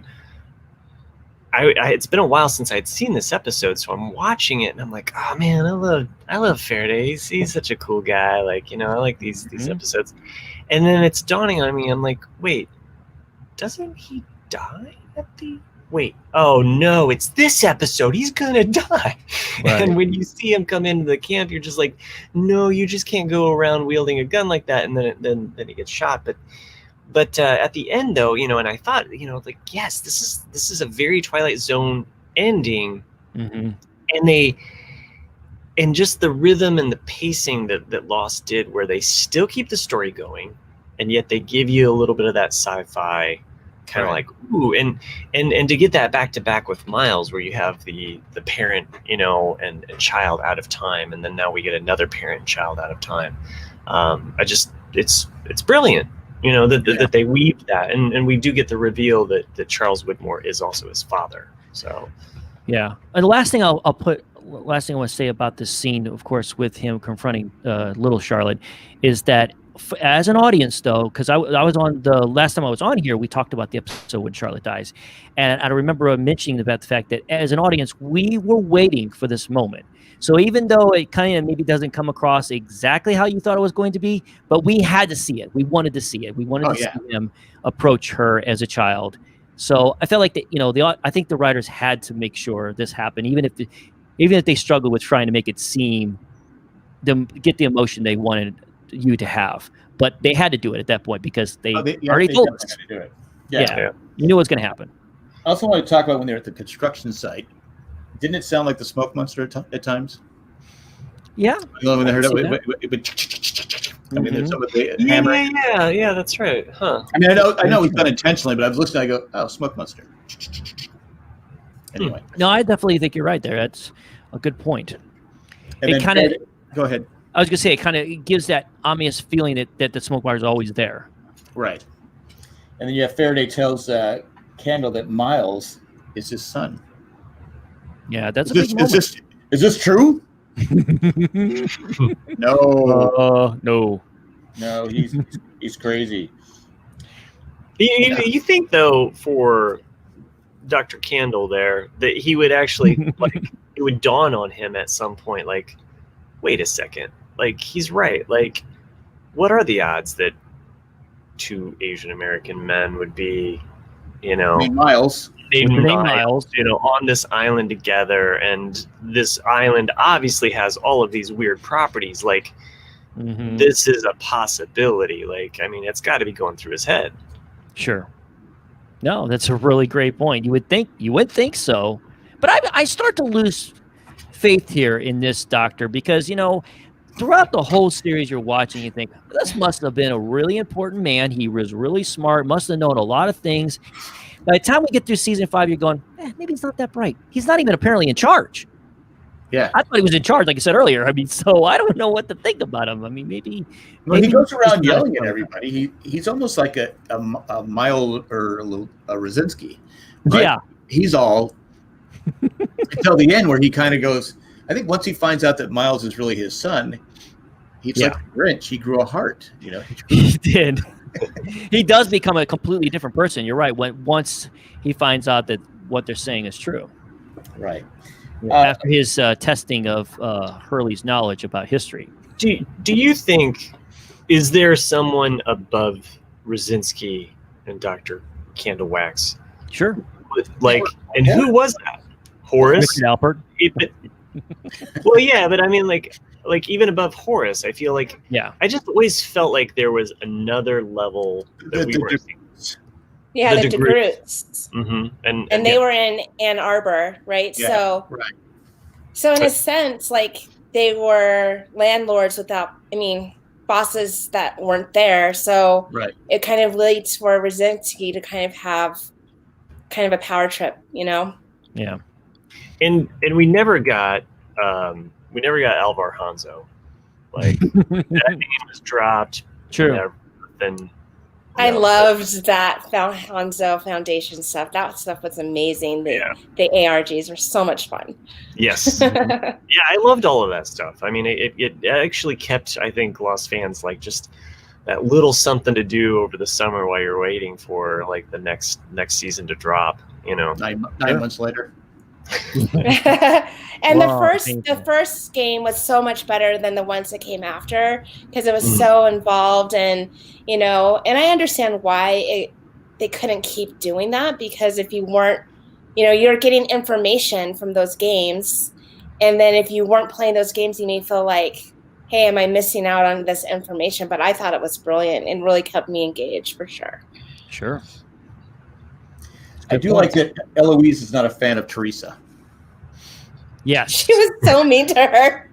it's been a while since I'd seen this episode, so I'm watching it and I'm like, oh man, I love Faraday. He's such a cool guy. Like, I like these episodes. And then it's dawning on me. I'm like, wait, doesn't he die at the? Wait, oh no, it's this episode. He's gonna die. Right. And when you see him come into the camp, you're just like, no, you just can't go around wielding a gun like that. And then he gets shot. But at the end, though, and I thought, like, yes, this is a very Twilight Zone ending, and just the rhythm and the pacing that Lost did, where they still keep the story going, and yet they give you a little bit of that sci-fi kind of like, ooh, and to get that back to back with Miles, where you have the parent, and child out of time, and then now we get another parent and child out of time. It's brilliant. That they weave that, and we do get the reveal that Charles Widmore is also his father. So, yeah. And the last thing I want to say about this scene, of course, with him confronting little Charlotte, is that as an audience, though, because I was on the last time I was on here, we talked about the episode when Charlotte dies, and I remember mentioning about the fact that as an audience, we were waiting for this moment. So even though it kind of maybe doesn't come across exactly how you thought it was going to be, but we had to see it. We wanted to see it. We wanted to see him approach her as a child. So I felt like that, I think the writers had to make sure this happened, even if they struggled with trying to make it seem, get the emotion they wanted you to have. But they had to do it at that point because they already told us. Do it. Yeah. You knew it was going to happen. I also want to talk about when they're at the construction site. Didn't it sound like the smoke monster at times? Yeah. When they heard it, there's some of the hammering. Yeah, that's right. Huh. I mean, I know it's done intentionally, but I was listening. I go, oh, smoke monster. Anyway. No, I definitely think you're right there. That's a good point. And it kind of. Go ahead. I was gonna say it kind of gives that ominous feeling that the smoke monster is always there. Right. And then Faraday tells Candle that Miles is his son. Yeah, that's a big moment. Is this true? No. No, he's crazy. You think, though, for Dr. Candle there, that he would actually, it would dawn on him at some point, like, wait a second, like, he's right. Like, what are the odds that two Asian American men would be, Miles. Miles, on this island together, and this island obviously has all of these weird properties. Like, this is a possibility. Like, I mean, it's got to be going through his head. Sure. No, that's a really great point. You would think so, but I start to lose faith here in this doctor because throughout the whole series you're watching, you think this must have been a really important man. He was really smart, must have known a lot of things. By the time we get through season 5, you're going, maybe he's not that bright. He's not even apparently in charge. Yeah. I thought he was in charge, like I said earlier. I mean, so I don't know what to think about him. I mean, maybe he goes around yelling at everybody. He's almost like a Miles or a Rosinski. Right? Yeah. He's all until the end where he kind of goes, I think once he finds out that Miles is really his son, he's like a Grinch. He grew a heart, He did. He does become a completely different person. You're right. Once he finds out that what they're saying is true. Right. After his testing of Hurley's knowledge about history. Do you think, is there someone above Rosinski and Dr. Candlewax? Sure. And who was that? Horace? Richard Alpert. Well, yeah, but I mean, like even above Horace, I feel like I just always felt like there was another level that we were seeing. Yeah, the DeGroots. And they were in Ann Arbor, right? Yeah, So in a sense, like they were landlords bosses that weren't there. So it kind of leads for Rosinski to kind of have kind of a power trip, Yeah. And we never got Alvar Hanzo. Like that name was dropped. True. I loved that Hanzo Foundation stuff. That stuff was amazing. The ARGs were so much fun. Yes. Yeah, I loved all of that stuff. I mean, it actually kept, I think, Lost fans like just that little something to do over the summer while you're waiting for like the next season to drop. You know, 9 months later. And Wow, the first game was so much better than the ones that came after because it was so involved, and and I understand why they couldn't keep doing that, because if you weren't, you're getting information from those games, and then if you weren't playing those games, you may feel like, hey, am I missing out on this information? But I thought it was brilliant and really kept me engaged for sure. Sure. I do like that Eloise is not a fan of Teresa. Yes. She was so mean to her.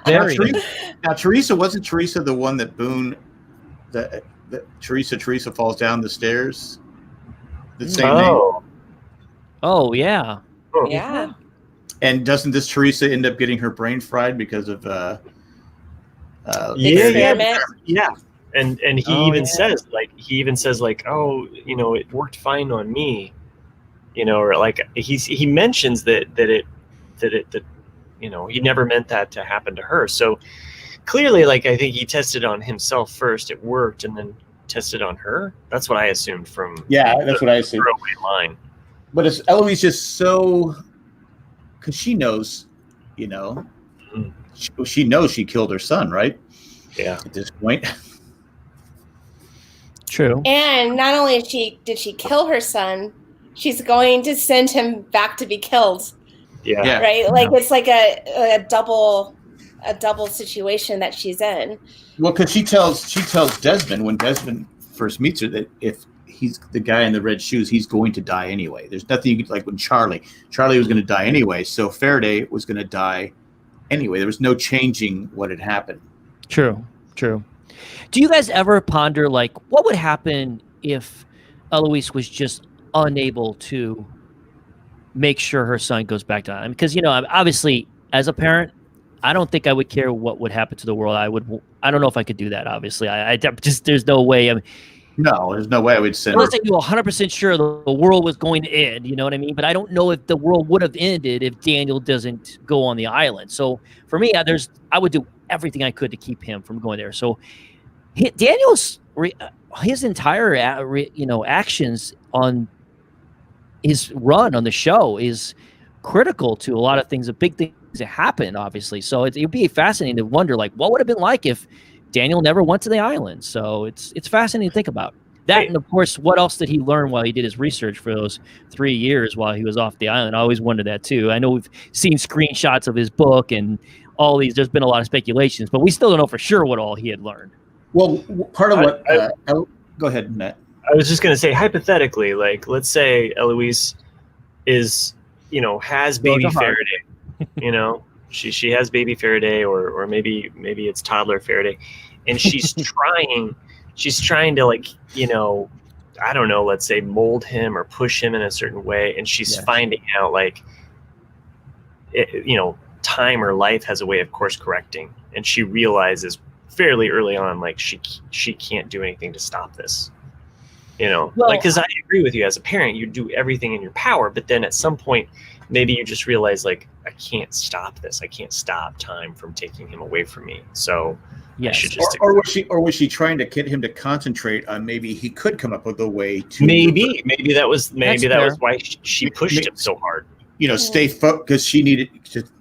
Now, Teresa, wasn't Teresa the one that Boone, that Teresa falls down the stairs? The same name. Oh, yeah. Yeah. And doesn't this Teresa end up getting her brain fried because of experiment? Yeah. And he even says like, oh, it worked fine on me, or like he mentions that he never meant that to happen to her. So clearly, like, I think he tested on himself first, it worked, and then tested on her. That's what I assumed from that's what I assumed. throwaway line. But is Eloise just so, because she knows, she knows she killed her son, right? Yeah. At this point. True. And not only did she kill her son, she's going to send him back to be killed. Yeah. Right? Like it's like a double situation that she's in. Well, because she tells Desmond, when Desmond first meets her, that if he's the guy in the red shoes, he's going to die anyway. There's nothing like when Charlie was going to die anyway. So Faraday was going to die anyway. There was no changing what had happened. True. Do you guys ever ponder, like, what would happen if Eloise was just unable to make sure her son goes back to him? Because, obviously, as a parent, I don't think I would care what would happen to the world. I don't know if I could do that, obviously. I just, there's no way. No, there's no way I would send unless I knew 100% sure the world was going to end, you know what I mean? But I don't know if the world would have ended if Daniel doesn't go on the island. So for me, I would do everything I could to keep him from going there. So Daniel's his entire actions on his run on the show is critical to a lot of things, the big things that happen, obviously. So it'd be fascinating to wonder, like, what would have been like if Daniel never went to the island. So it's fascinating to think about that. And of course, what else did he learn while he did his research for those 3 years while he was off the island? I always wondered that too. I know we've seen screenshots of his book and all these, there's been a lot of speculations, but we still don't know for sure what all he had learned. Well, part of what, go ahead, Matt. I was just going to say, hypothetically, like, let's say Eloise is, has baby Faraday, she has baby Faraday, or maybe it's toddler Faraday, and she's trying to, like, I don't know, let's say mold him or push him in a certain way, and she's finding out, like, time or life has a way of course correcting, and she realizes fairly early on, like, she can't do anything to stop this. Because I agree with you, as a parent, you do everything in your power, but then at some point, maybe you just realize, like, I can't stop this. I can't stop time from taking him away from me. So I should just or was she trying to get him to concentrate on maybe he could come up with a way to maybe that was why she pushed him so hard. Stay focused, because she needed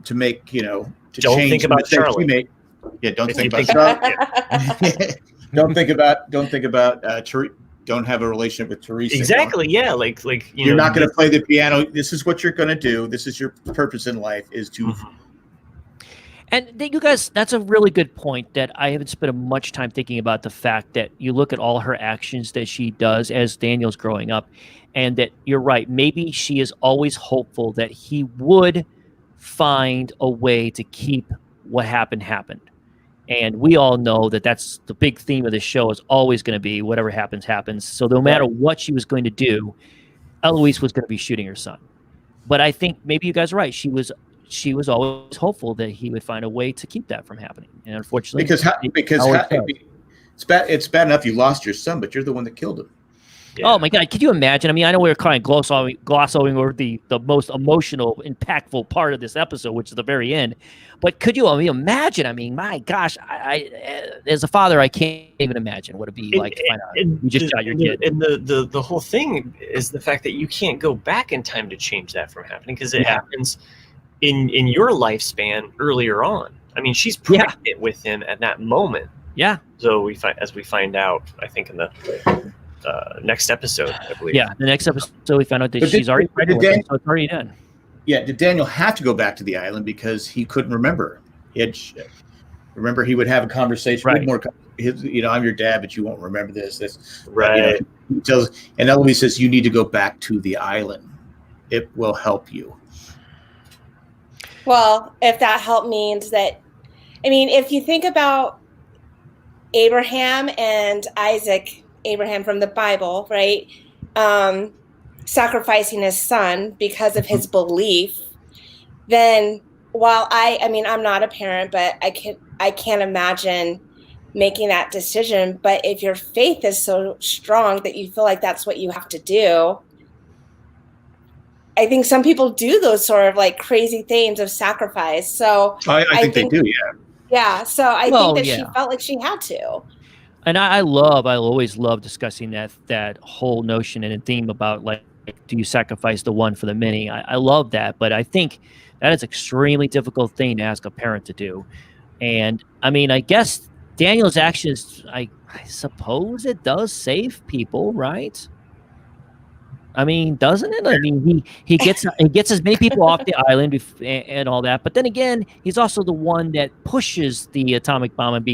to make to don't change think about Charlie. Don't think about Charlie. Don't think about Teresa. Don't have a relationship with Teresa. Exactly. Yeah. Like you're not going to play the piano. This is what you're going to do. This is your purpose in life, is to. And you guys, that's a really good point that I haven't spent much time thinking about, the fact that you look at all her actions that she does as Daniel's growing up, and that you're right. Maybe she is always hopeful that he would find a way to keep what happened. And we all know that that's the big theme of the show, is always going to be whatever happens, happens. So no matter what she was going to do, Eloise was going to be shooting her son. But I think maybe you guys are right. She was always hopeful that he would find a way to keep that from happening. And unfortunately, it's bad enough you lost your son, but you're the one that killed him. Oh my God! Could you imagine? I mean, I know we were kind of glossing over the most emotional, impactful part of this episode, which is the very end. But could you imagine? I mean, my gosh, I as a father, I can't even imagine what it'd be like to find out you just shot your kid. And the whole thing is the fact that you can't go back in time to change that from happening, because it happens in your lifespan earlier on. I mean, she's pregnant with him at that moment. Yeah. So as we find out, I think in the next episode, I believe. Yeah, the next episode we found out that she's already pregnant, so it's already done. Yeah, did Daniel have to go back to the island because he couldn't remember? Remember, he would have a conversation with more. I'm your dad, but you won't remember this. Right. He tells, and Eloise says, you need to go back to the island. It will help you. Well, if that help means that, I mean, if you think about Abraham and Isaac, Abraham from the Bible, right? Sacrificing his son because of his belief, then while I'm not a parent, but I can't imagine making that decision. But if your faith is so strong that you feel like that's what you have to do, I think some people do those sort of like crazy things of sacrifice. So I think they do, yeah. Yeah. So I think that she felt like she had to. And I always love discussing that whole notion and theme about like, do you sacrifice the one for the many? I love that, but I think that is an extremely difficult thing to ask a parent to do. And I mean, I guess Daniel's actions, I suppose it does save people, right? I mean, doesn't it? I mean, he gets as many people off the island and all that, but then again, he's also the one that pushes the atomic bomb and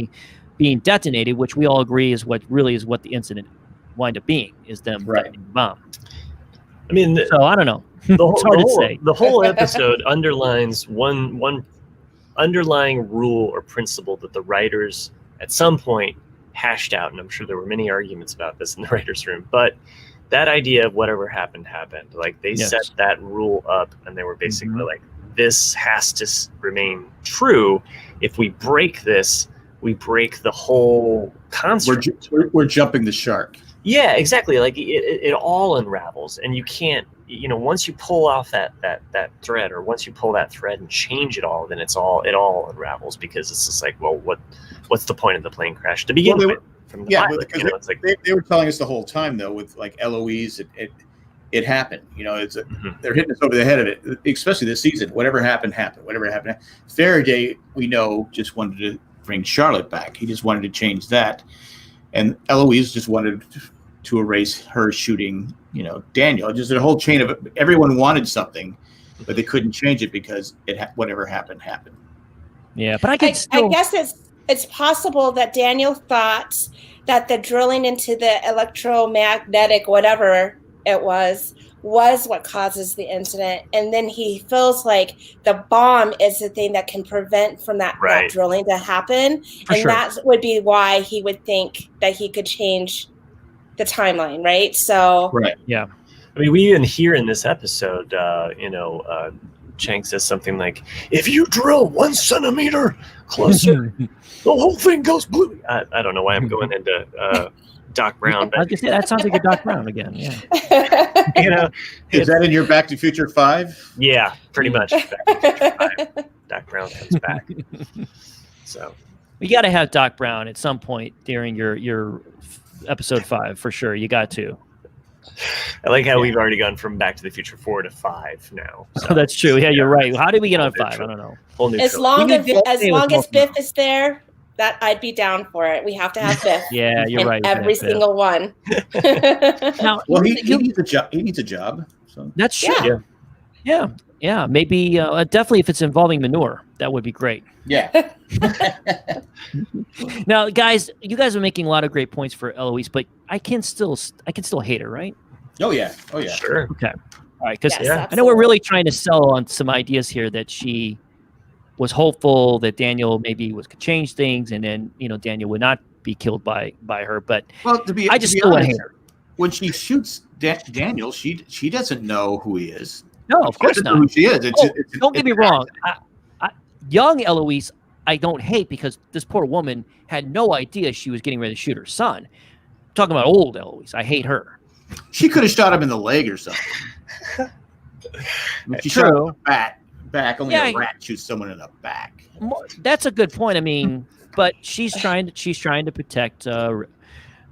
being detonated, which we all agree is what the incident wind up being, is them detonating the bomb. I mean, so I don't know. It's hard to say. The whole episode underlines one underlying rule or principle that the writers at some point hashed out, and I'm sure there were many arguments about this in the writers' room, but that idea of whatever happened. Like they set that rule up, and they were basically like, this has to remain true. If we break this, we break the whole construct. We're jumping the shark. Yeah, exactly. Like it all unravels, and you can't, once you pull off that thread, or once you pull that thread and change it all, then it all unravels, because it's just like, well, what's the point of the plane crash to begin with? Because it's like they were telling us the whole time, though, with like Eloise, it happened. They're hitting us over the head of it, especially this season. Whatever happened. Whatever happened. Faraday, we know, just wanted to bring Charlotte back. He just wanted to change that, and Eloise just wanted to erase her shooting, Daniel. Just a whole chain of everyone wanted something, but they couldn't change it because whatever happened. Yeah, but I guess it's possible that Daniel thought that the drilling into the electromagnetic whatever it was what causes the incident, and then he feels like the bomb is the thing that can prevent from that drilling to happen, that would be why he would think that he could change the timeline, right? So yeah. I mean, we even hear in this episode, Chang says something like, "If you drill 1 centimeter closer, the whole thing goes blue." I don't know why I'm going into Doc Brown. But, that sounds like a Doc Brown again. Yeah. Is that in your Back to Future 5? Yeah, pretty much. Back to Future 5. Doc Brown comes back. So we got to have Doc Brown at some point during your episode 5 for sure. You got to. I like how we've already gone from Back to the Future 4 to 5 now. So. Oh, that's true. Yeah, you're right. How did we get on 5? I don't know. Whole new as long as Biff is there, that I'd be down for it. We have to have Biff. Yeah, you're right. Every single one. Now, well, he needs a job. He needs a job. So that's true. Yeah. Maybe definitely if it's involving manure, that would be great. Yeah. Now, guys, you guys are making a lot of great points for Eloise, but I can still hate her, right? Oh yeah. Sure. Okay. All right, because Yes, I know we're really trying to sell on some ideas here that she was hopeful that Daniel maybe could change things, and then Daniel would not be killed by her. But I just still want to hate her. When she shoots Daniel, she doesn't know who he is. No, of course not. Know who she is. Don't get me wrong. Young Eloise, I don't hate, because this poor woman had no idea she was getting ready to shoot her son. I'm talking about old Eloise, I hate her. She could have shot him in the leg or something. She shot him in the back. Only a rat shoots someone in the back. That's a good point. I mean, but she's trying to protect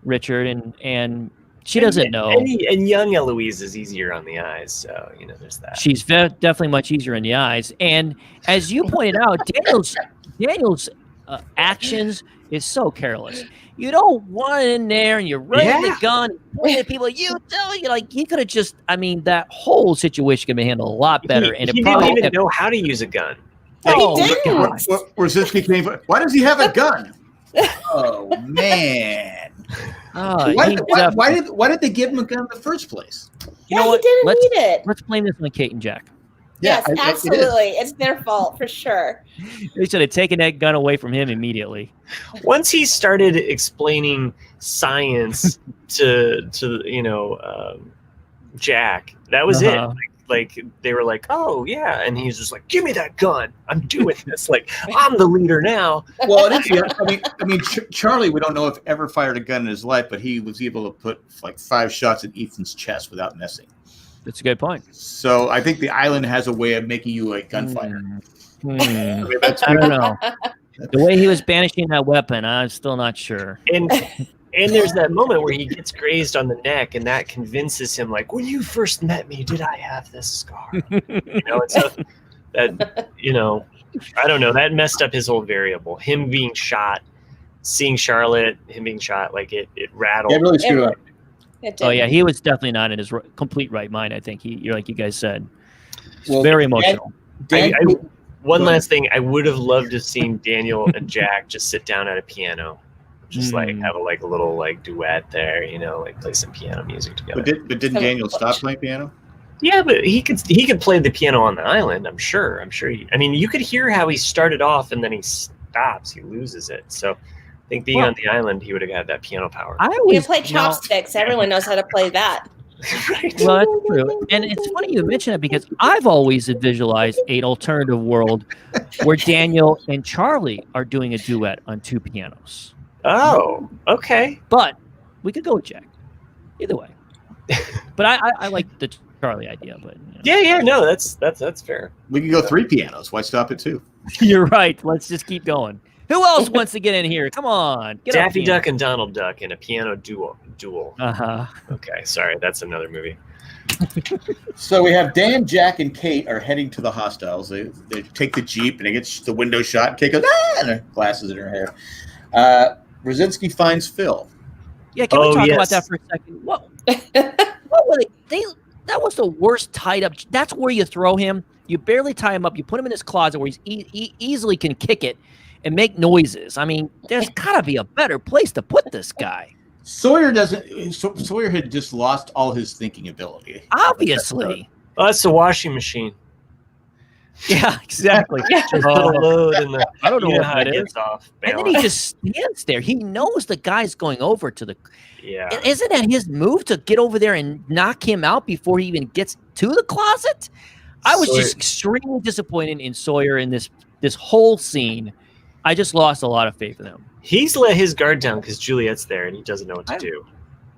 Richard, and she doesn't know. And young Eloise is easier on the eyes, so there's that. She's definitely much easier in the eyes. And as you pointed out, Daniel's actions is so careless. You don't want it in there, and you're running the gun, pointing at people. He could have just. I mean, that whole situation could be handled a lot better. He didn't even know how to use a gun. Oh, he didn't. Brzezinski came. Why does he have a gun? Oh man! Why did they give him a gun in the first place? You know what? He didn't need it. Let's blame this on Kate and Jack. Yes, absolutely. It's their fault for sure. They should have taken that gun away from him immediately. Once he started explaining science to Jack, that was it. Like they were like, oh yeah, and he's just like, give me that gun. I'm doing this. Like I'm the leader now. Well, I mean, Charlie, we don't know if ever fired a gun in his life, but he was able to put like 5 shots in Ethan's chest without missing. That's a good point. So I think the island has a way of making you a gunfighter. I don't know. The way he was banishing that weapon, I'm still not sure. And there's that moment where he gets grazed on the neck, and that convinces him, like, when you first met me, did I have this scar? And so that, I don't know, that messed up his whole variable. Him being shot, seeing Charlotte, him being shot, like it rattled. Yeah, really screwed up. Oh yeah, he was definitely not in his complete right mind. I think you're like you guys said, very emotional. One last thing, I would have loved to have seen Daniel and Jack just sit down at a piano, just like have a little duet there, like play some piano music together. But didn't Daniel stop playing piano? Yeah, but he could play the piano on the island. I'm sure. You could hear how he started off and then he stops. He loses it. So. I think being on the island, he would have had that piano power. You play chopsticks. Everyone knows how to play that. Right. Well, that's true. And it's funny you mention it because I've always visualized an alternative world where Daniel and Charlie are doing a duet on 2 pianos. Oh, okay. But we could go with Jack. Either way. But I like the Charlie idea. But no, that's fair. We could go 3 pianos. Why stop at 2? You're right. Let's just keep going. Who else wants to get in here? Come on. Daffy Duck and Donald Duck in a piano duel. Uh-huh. Okay, sorry. That's another movie. So we have Dan, Jack, and Kate are heading to the hostiles. They take the Jeep, and they get the window shot. And Kate goes, and her glasses in her hair. Brzezinski finds Phil. Yeah, can we talk about that for a second? What were they? That was the worst tied up. That's where you throw him. You barely tie him up. You put him in his closet where he easily can kick it and make noises. I mean, there's got to be a better place to put this guy. Sawyer had just lost all his thinking ability. Obviously. Oh, that's the washing machine. Yeah, exactly. Just put a load in the. I don't know how it it gets off. And then he just stands there. He knows the guy's going over to the. Yeah. Isn't that his move to get over there and knock him out before he even gets to the closet? I was just extremely disappointed in Sawyer in this whole scene. I just lost a lot of faith in him. He's let his guard down because Juliet's there and he doesn't know what to do.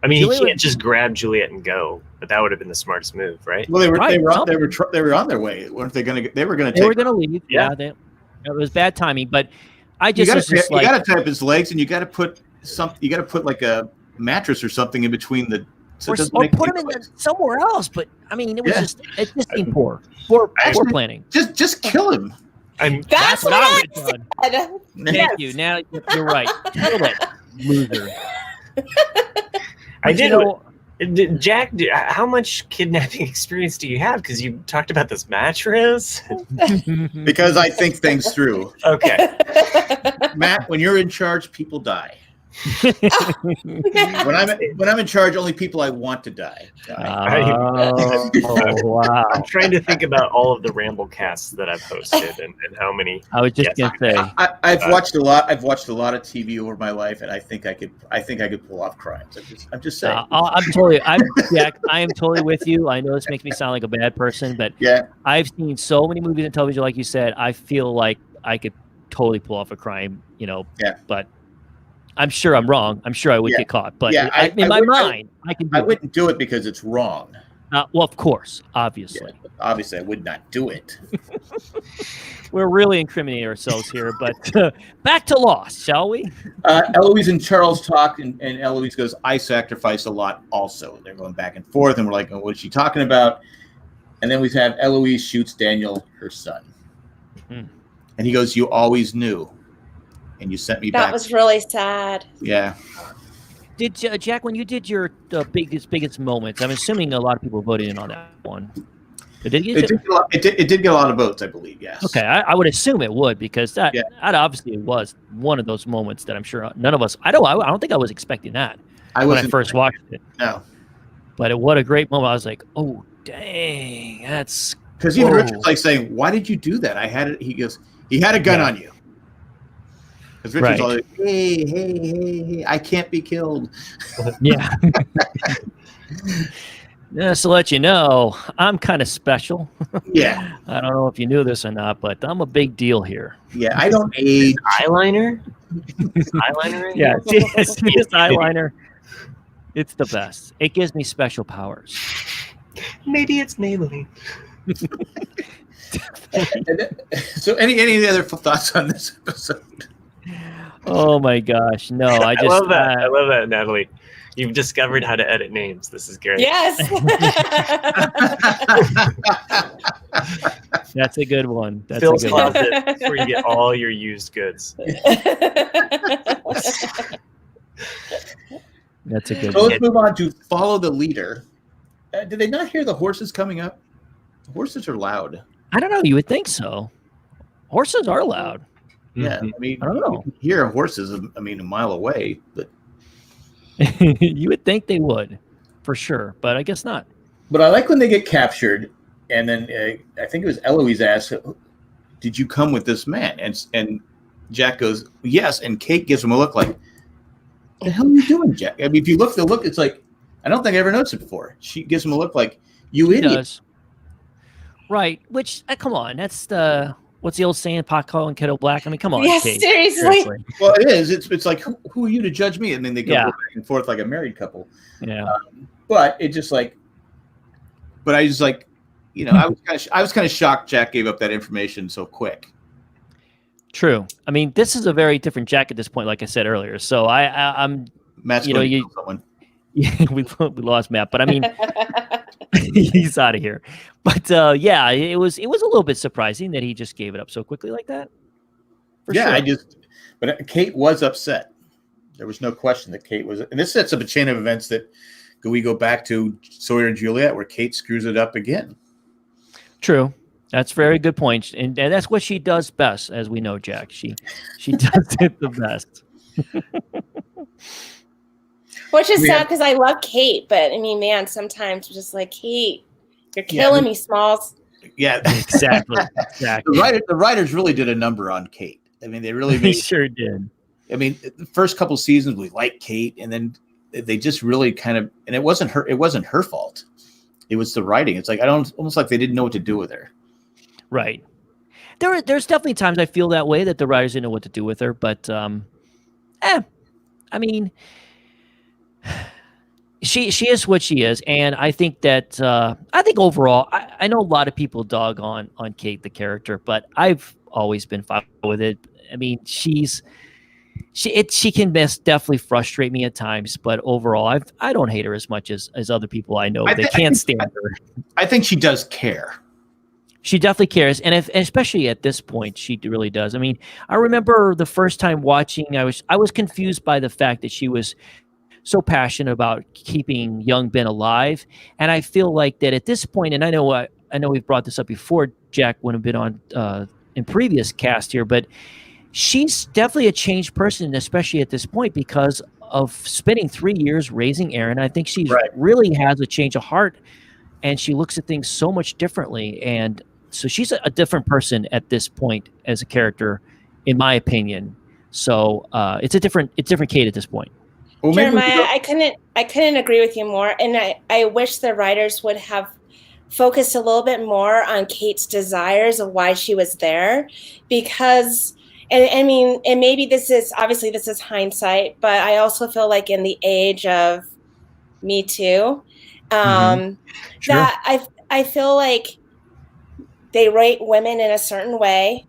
I mean, he can't just grab Juliet and go, but that would have been the smartest move, right? Well, they were on their way. Weren't they going to? They were going to. They were going to leave. Yeah, it was bad timing. But I just you got to tie up his legs, and you got to put like a mattress or something in between the. So or put him in somewhere else. But I mean, it just seemed poor planning. Just kill him. That's what I would have done. Thank you. Now you're right. Kill that loser. I did know. Jack, how much kidnapping experience do you have? Because you talked about this mattress. Because I think things through. Okay. Matt, when you're in charge, people die. When I'm in charge, only people I want to die. Wow! I'm trying to think about all of the Ramble casts that I've hosted and how many. I was just gonna say I've watched a lot. I've watched a lot of TV over my life, and I think I could pull off crimes. I'm just saying. I'm Jack. I am totally with you. I know this makes me sound like a bad person, but I've seen so many movies and television, like you said. I feel like I could totally pull off a crime. But. I'm sure I'm wrong. I'm sure I would get caught. But Yeah, in my mind, I can do I it. wouldn't do it because it's wrong. Well, of course, obviously. Yeah, obviously, I would not do it. We're really incriminating ourselves here. But back to Lost, shall we? Eloise and Charles talk, and Eloise goes, I sacrifice a lot also. They're going back and forth, and we're like, what is she talking about? And then we have Eloise shoots Daniel, her son. And he goes, you always knew. And you sent me back. That was really sad. Yeah. Did Jack, when you did your biggest moments, I'm assuming a lot of people voted in on that one. It did get a lot of votes, I believe, yes. Okay, I would assume it would, because that obviously was one of those moments that I'm sure none of us. I don't think I was expecting that when I first watched it. No. But what a great moment! I was like, oh dang, that's because even Richard's like saying, "Why did you do that?" I had it. He goes, "He had a gun on you." Because Richard's all like, hey, I can't be killed. Yeah. Just to let you know, I'm kind of special. Yeah. I don't know if you knew this or not, but I'm a big deal here. Yeah, I don't age. Eyeliner? Eyeliner? Yeah, see this eyeliner. It's the best. It gives me special powers. Maybe it's Maybelline. So any other thoughts on this episode? Oh my gosh, no! I love that. I love that, Natalie. You've discovered how to edit names. This is great. Yes. That's a good one. That's Phil's a good one. Closet. That's where you get all your used goods. That's a good So one. let's move on to follow the leader. Did they not hear the horses coming up? The horses are loud. I don't know. You would think so. Horses are loud. Yeah, I mean, I don't know. You can hear horses. I mean, a mile away, but You would think they would, for sure, but I guess not. But I like when they get captured, and then I think it was Eloise asked, "Did you come with this man?" And Jack goes, "Yes." And Kate gives him a look like, "The hell are you doing, Jack?" I mean, if you look, the look, it's like I don't think I ever noticed it before. She gives him a look like, "You He idiot." does. Right? Which come on, that's the. What's the old saying? Pot calling kettle black. I mean, come on. Yes, Kate. seriously. Well, it is. It's like who are you to judge me? And then they go Yeah. back and forth like a married couple. Yeah. But it just like, but I just like, you know, I was kind of shocked Jack gave up that information so quick. True. I mean, this is a very different Jack at this point, like I said earlier. So I'm. Matt's going to kill someone. Yeah, we lost Matt, but I mean, he's out of here. But yeah, it was a little bit surprising that he just gave it up so quickly like that. For Yeah, sure. but Kate was upset. There was no question that Kate was, and this sets up a chain of events that we go back to Sawyer and Juliet, where Kate screws it up again. True. That's a very good point, and that's what she does best, as we know, Jack. She does it the best. Which is sad because I love Kate, but I mean, man, sometimes just like, Kate, you're killing me, Smalls. Yeah, exactly. The writers really did a number on Kate. I mean, they really They sure did. I mean, the first couple seasons we liked Kate, and then they just really kind of, and it wasn't her fault. It was the writing. It's like almost like they didn't know what to do with her. Right. There's definitely times I feel that way, that the writers didn't know what to do with her, but I mean, she is what she is, and I think that I think overall, I know a lot of people dog on Kate the character, but I've always been fine with it. I mean, she can definitely frustrate me at times, but overall, I don't hate her as much as other people I know. They can't stand her. I think she does care. She definitely cares, and especially at this point, she really does. I mean, I remember the first time watching, I was confused by the fact that she was so passionate about keeping young Ben alive, and I feel like that at this point, and I know we've brought this up before. Jack would have been on in previous cast here, but she's definitely a changed person, especially at this point, because of spending 3 years raising Aaron. I think she really has a change of heart, and she looks at things so much differently, and so she's a different person at this point as a character, in my opinion. So it's a different Kate at this point. Well, Jeremiah, I couldn't agree with you more, and I wish the writers would have focused a little bit more on Kate's desires of why she was there, because And I mean, and maybe this is hindsight, but I also feel like in the age of Me Too, Sure. that I feel like they rate women in a certain way.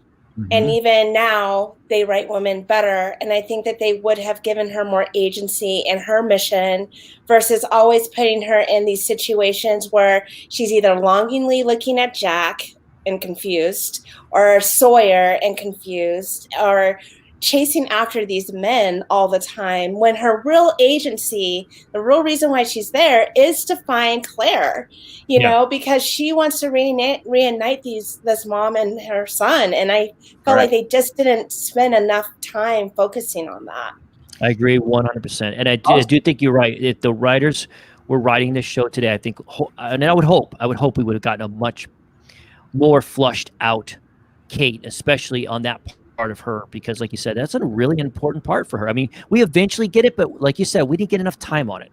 And even now, they write women better. And I think that they would have given her more agency in her mission versus always putting her in these situations where she's either longingly looking at Jack and confused, or Sawyer and confused, or chasing after these men all the time, when her real agency, the real reason why she's there, is to find Claire, you know, because she wants to reunite this mom and her son. And I felt like they just didn't spend enough time focusing on that. I agree 100%. And I do think you're right. If the writers were writing this show today, I think, and I would hope we would have gotten a much more flushed out Kate, especially on that part of her, because like you said, that's a really important part for her. I mean, we eventually get it, but like you said, we didn't get enough time on it.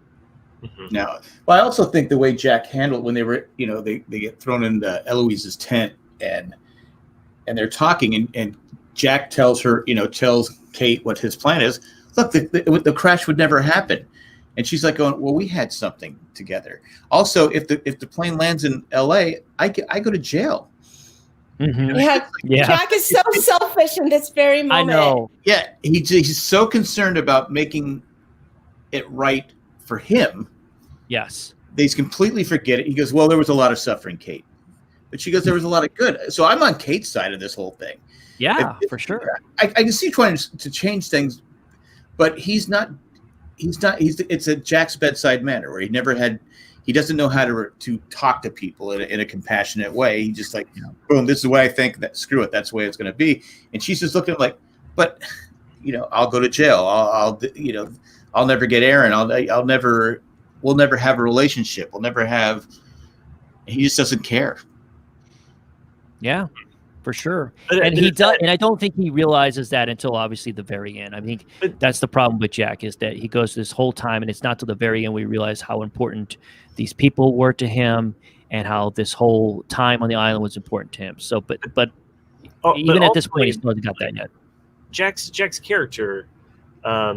No. Well, I also think the way Jack handled when they were, you know, they get thrown into Eloise's tent and they're talking and Jack tells Kate what his plan is. Look, the crash would never happen. And she's like going, well, we had something together. Also, if the plane lands in LA, I go to jail. Yeah. Jack is so selfish in this very moment. I know. Yeah, he's so concerned about making it right for him. Yes. They completely forget it. He goes, well, there was a lot of suffering, Kate. But she goes, there was a lot of good. So I'm on Kate's side of this whole thing. Yeah, for sure. I can see trying to change things, but he's not. It's a Jack's bedside manner where he doesn't know how to talk to people in a compassionate way. He just like, boom, this is the way I think. That screw it, that's the way it's going to be. And she's just looking at him like, but I'll go to jail. I'll never get Aaron. We'll never have a relationship. We'll never have. He just doesn't care. Yeah, for sure. And he does, and I don't think he realizes that until obviously the very end. I think that's the problem with Jack, is that he goes this whole time, and it's not till the very end we realize how important these people were to him and how this whole time on the island was important to him. So, but even at this point, he still hasn't got that yet. Jack's character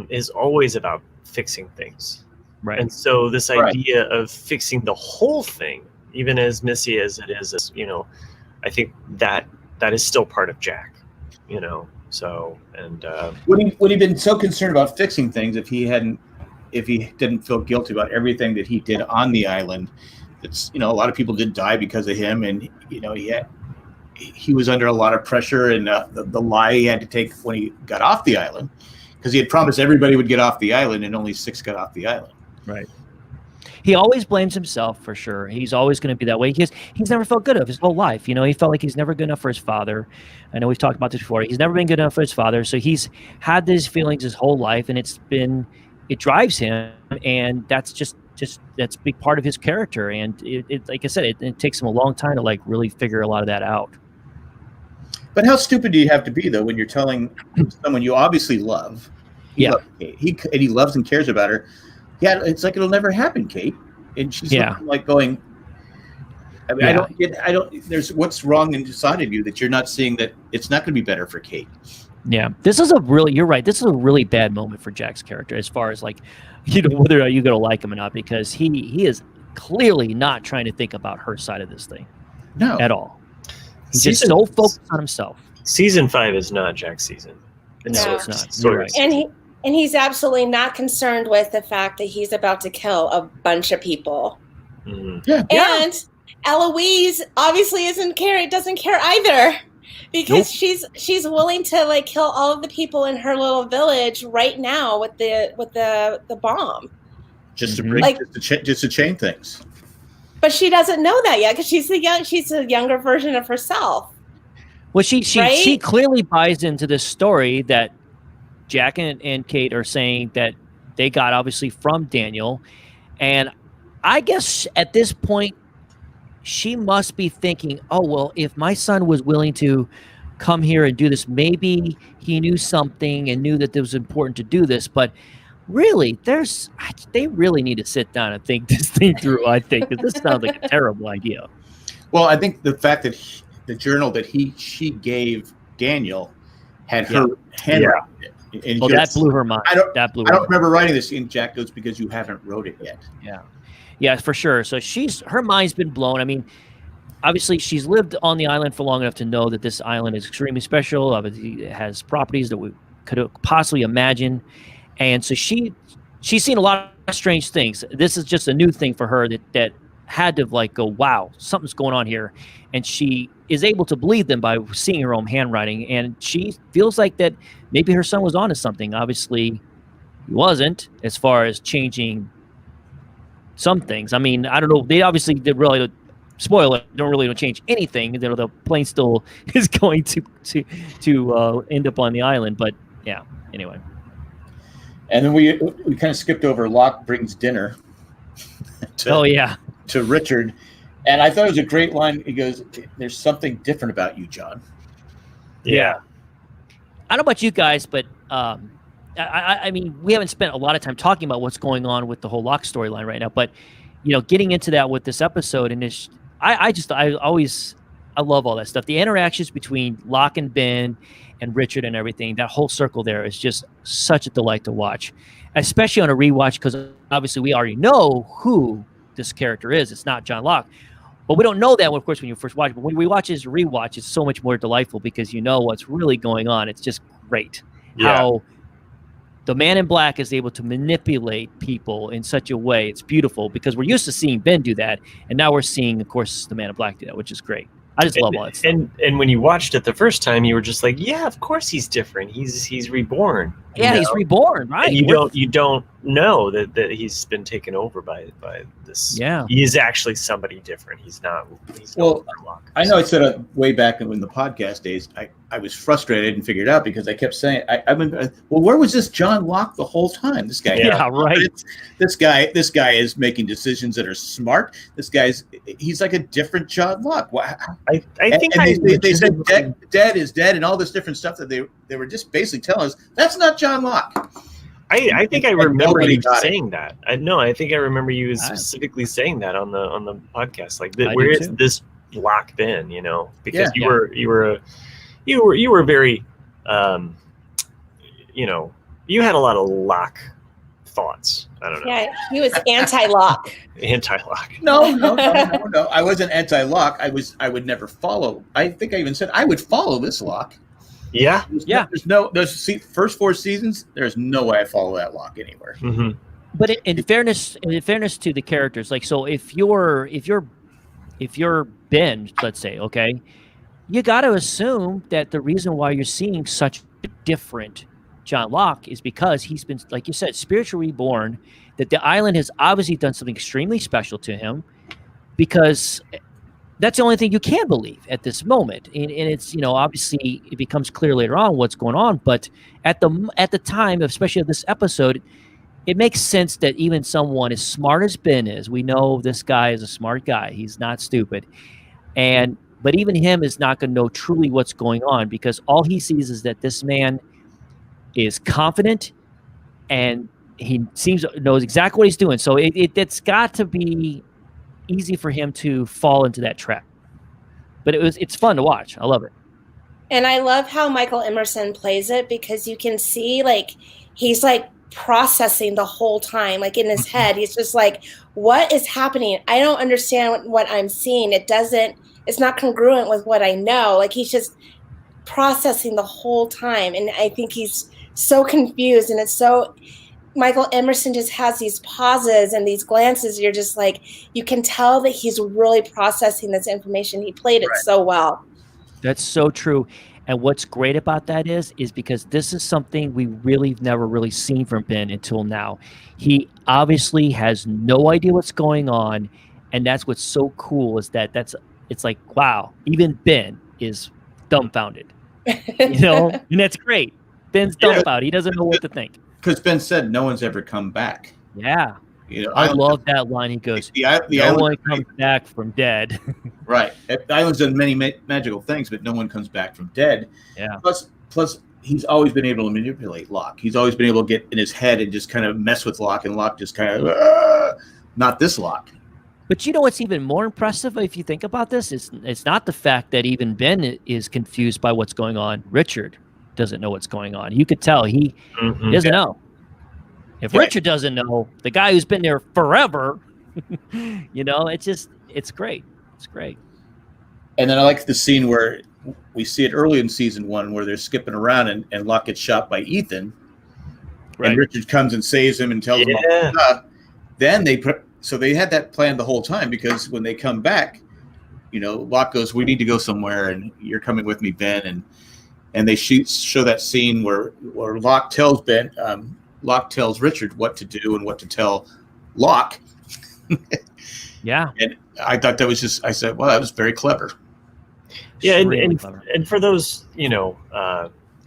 is always about fixing things. Right. And so this idea of fixing the whole thing, even as messy as it is, I think that is still part of Jack, So, and would he been so concerned about fixing things if he didn't feel guilty about everything that he did on the island? It's a lot of people did die because of him, and he was under a lot of pressure, and the lie he had to take when he got off the island, because he had promised everybody would get off the island, and only 6 got off the island. Right. He always blames himself, for sure. He's always going to be that way. He's never felt good enough his whole life. He felt like he's never good enough for his father. I know we've talked about this before. He's never been good enough for his father. So he's had these feelings his whole life, and it drives him. And that's that's a big part of his character. And it like I said, it takes him a long time to like really figure a lot of that out. But how stupid do you have to be, though, when you're telling someone you obviously love? He loves and cares about her. Yeah, it's like it'll never happen, Kate. And she's like going, I mean, I don't, there's what's wrong inside of you that you're not seeing that it's not going to be better for Kate. Yeah, you're right. This is a really bad moment for Jack's character as far as like, whether or not you're going to like him or not, because he is clearly not trying to think about her side of this thing. No. At all. He's just so focused on himself. Season 5 is not Jack's season. No, it's not. You're right. And he's absolutely not concerned with the fact that he's about to kill a bunch of people. Mm-hmm. Yeah. And Eloise obviously doesn't care either, because she's willing to like kill all of the people in her little village right now with the bomb. Just to bring, just to chain things. But she doesn't know that yet, because she's a younger version of herself. Well, she clearly buys into this story that Jack and Kate are saying that they got obviously from Daniel. And I guess at this point, she must be thinking, oh, well, if my son was willing to come here and do this, maybe he knew something and knew that it was important to do this. But really, they really need to sit down and think this thing through, I think, because this sounds like a terrible idea. Well, I think the fact that the journal that she gave Daniel had her handwritten it. And Well, that blew her mind. I don't That blew remember writing this in Jack goes because you haven't wrote it yet. Yeah, for sure. So her mind's been blown. I mean, obviously she's lived on the island for long enough to know that this island is extremely special. Obviously it has properties that we could possibly imagine. And so she's seen a lot of strange things. This is just a new thing for her that had to like go, wow, something's going on here. And she is able to believe them by seeing her own handwriting. And she feels like that maybe her son was onto something. Obviously he wasn't, as far as changing some things. I mean, I don't know. They obviously did really spoil it. Don't change anything. The plane still is going to end up on the island. But yeah, anyway. And then we kind of skipped over Locke brings dinner. To Richard. And I thought it was a great line. He goes, "There's something different about you, John." Yeah. I don't know about you guys, but I mean, we haven't spent a lot of time talking about what's going on with the whole Locke storyline right now. But getting into that with this episode, and I love all that stuff. The interactions between Locke and Ben and Richard and everything, that whole circle there is just such a delight to watch, especially on a rewatch, because obviously we already know who this character is. It's not John Locke, but we don't know that, of course, when you first watch it. But when we watch his rewatch, it's so much more delightful because you know what's really going on. It's just great how the Man in Black is able to manipulate people in such a way. It's beautiful because we're used to seeing Ben do that, and now we're seeing, of course, the Man in Black do that, which is great. I just love all that stuff. And when you watched it the first time, you were just like, yeah, of course he's different. He's reborn. Yeah, he's reborn, right? And you don't know that he's been taken over by this. Yeah, he is actually somebody different. He's not. Well, I know I said way back in the podcast days, I was frustrated and figured out because I kept saying, well, where was this John Locke the whole time? This guy, right. This guy is making decisions that are smart. He's like a different John Locke. I think they said dead is dead and all this different stuff that they were just basically telling us that's not John Locke. I think I remember you saying that. I think I remember you specifically saying that on the podcast. Like, where is this Locke been? Because you were very, you had a lot of Locke thoughts. I don't know. Yeah, he was anti-Locke. Anti-Locke. No. I wasn't anti-Locke. I would never follow. I think I even said I would follow this Locke. Yeah. There's first 4 seasons. There's no way I follow that Locke anywhere. Mm-hmm. But in fairness to the characters, like, so if you're Ben, let's say, okay, you got to assume that the reason why you're seeing such a different John Locke is because he's been, like you said, spiritually reborn. That the island has obviously done something extremely special to him, because that's the only thing you can believe at this moment. And it's, obviously it becomes clear later on what's going on. But at the time, especially of this episode, it makes sense that even someone as smart as Ben is, we know this guy is a smart guy. He's not stupid. But even him is not going to know truly what's going on, because all he sees is that this man is confident and he knows exactly what he's doing. So it's got to be easy for him to fall into that trap. But it's fun to watch. I love it. And I love how Michael Emerson plays it, because you can see he's processing the whole time, in his head. He's just like, what is happening? I don't understand what I'm seeing. It's not congruent with what I know. He's just processing the whole time. And I think he's so confused, and it's so, Michael Emerson just has these pauses and these glances. You're just like, you can tell that he's really processing this information. He played it so well. That's so true. And what's great about that is because this is something we never really seen from Ben until now. He obviously has no idea what's going on. And that's what's so cool, is that it's like, wow, even Ben is dumbfounded, and that's great. Ben's dumbfounded. He doesn't know what to think. Because Ben said no one's ever come back. Yeah. I love that line. He goes, no one comes back from dead. Right. The island's done many magical things, but no one comes back from dead. Yeah. Plus, he's always been able to manipulate Locke. He's always been able to get in his head and just kind of mess with Locke, and Locke just kind of, not this Locke. But what's even more impressive, if you think about this, it's not the fact that even Ben is confused by what's going on. Richard doesn't know what's going on. You could tell he doesn't know. If Richard doesn't know, the guy who's been there forever, it's great. It's great. And then I like the scene where we see it early in season 1 where they're skipping around and Locke gets shot by Ethan. Right. And Richard comes and saves him and tells him all stuff. Then they had that planned the whole time, because when they come back, Locke goes, "We need to go somewhere, and you're coming with me, Ben." And they show that scene where Locke tells Richard what to do and what to tell Locke. Yeah. And I thought that was I said, well, that was very clever. Yeah, and for those,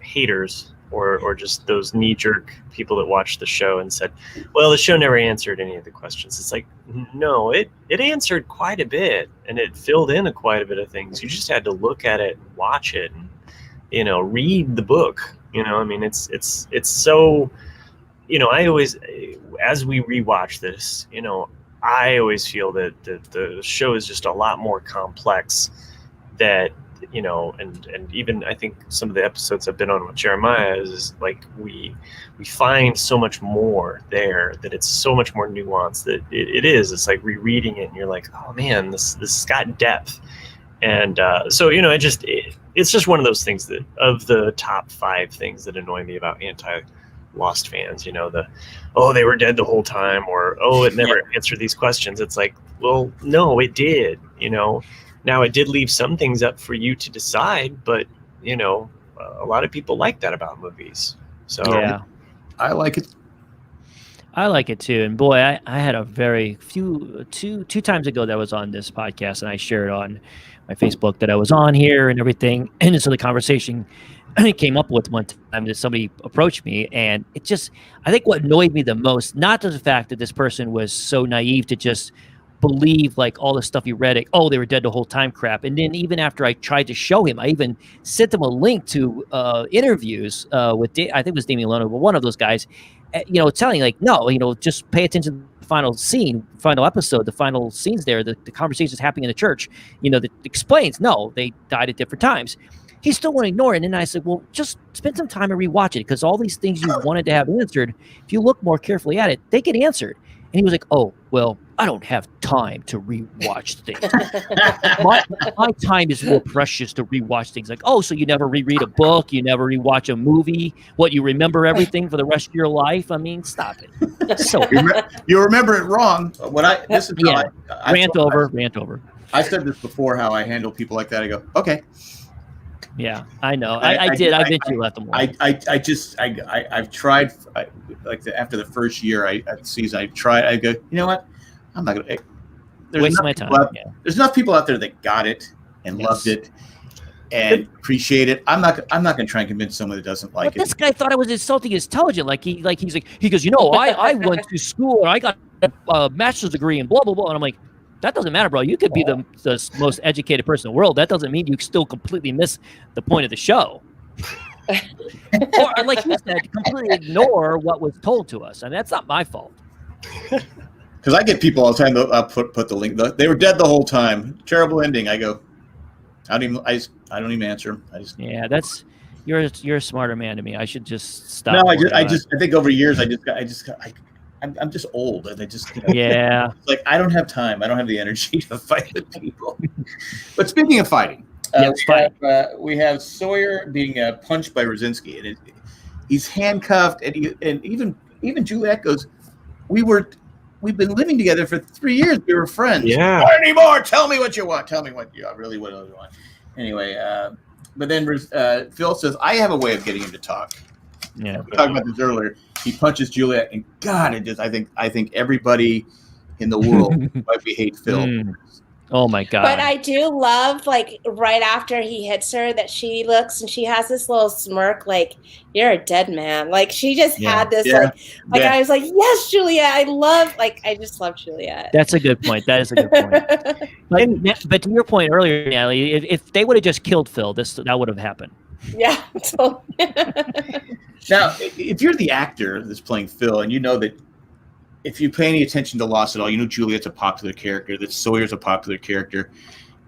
haters or just those knee-jerk people that watched the show and said, well, the show never answered any of the questions. It's like, no, it answered quite a bit, and it filled in quite a bit of things. You just had to look at it and watch it and, read the book. It's so, I always, as we rewatch this, I always feel that the show is just a lot more complex that, and even I think some of the episodes I've been on with Jeremiah is like we find so much more there, that it's so much more nuanced that it's like rereading it and you're like, oh man, this has got depth. And so, it's just one of those things that, of the top 5 things that annoy me about Lost fans, they were dead the whole time, or it never answered these questions. It's like, well, no, it did. Now it did leave some things up for you to decide, but a lot of people like that about movies. So yeah, I like it. I like it too. And boy, I had a very two times ago that I was on this podcast, and I shared on my Facebook that I was on here and everything. And so the conversation came up with one time that somebody approached me, and I think what annoyed me the most, not the fact that this person was so naive to just believe like all the stuff he read, they were dead the whole time crap. And then even after I tried to show him, I even sent him a link to interviews with I think it was Damon Lindelof, but one of those guys, telling like, no, just pay attention to the final scene, final episode, the final scenes there, the conversations happening in the church, that explains, no, they died at different times. He still won't ignore it. And then I said, well, just spend some time and rewatch it, because all these things you wanted to have answered, if you look more carefully at it, they get answered. And he was like, oh, well, I don't have time to rewatch things. my time is more precious to rewatch things. Like, oh, so you never reread a book, you never rewatch a movie, what, you remember everything for the rest of your life? I mean, stop it. So you remember it wrong. Rant over. I said this before, how I handle people like that. I go, okay. Yeah, I know. I did. I bet you let them alone. I've tried. After the first year, I tried. I go, you know what? I'm not gonna waste my time. There's enough people out there that got it and loved it and appreciate it. I'm not gonna try and convince someone that doesn't like it. This guy thought I was insulting intelligent. He goes, I went to school and I got a master's degree and blah blah blah. And I'm like, that doesn't matter, bro. You could be the most educated person in the world. That doesn't mean you still completely miss the point of the show. Or, like you said, completely ignore what was told to us. I mean, that's not my fault. Because I get people all the time. I'll put the link. They were dead the whole time. Terrible ending. I go, I don't even answer them. That's you're a smarter man to me. I should just stop. No, I think over years I'm just old, and I just like I don't have time. I don't have the energy to fight with people. But speaking of fighting, we have Sawyer being punched by Rosinski, and he's handcuffed, and even Juliet goes, We've been living together for 3 years. We were friends. Yeah. Not anymore. Tell me what you want. Tell me what you really what you want. Anyway, but then Phil says, I have a way of getting him to talk. Yeah. We talked about this earlier. He punches Juliet, and God, I think everybody in the world might be hate Phil. Oh my God. But I do love, like, right after he hits her, that she looks and she has this little smirk, like, you're a dead man. Like, she just had this, I was like, yes, Juliet. I just love Juliet. That's a good point. That is a good point. But to your point earlier, Natalie, if they would have just killed Phil, that would have happened. Yeah. Now, if you're the actor that's playing Phil, and you know that if you pay any attention to Lost at all, you know Juliet's a popular character, that Sawyer's a popular character,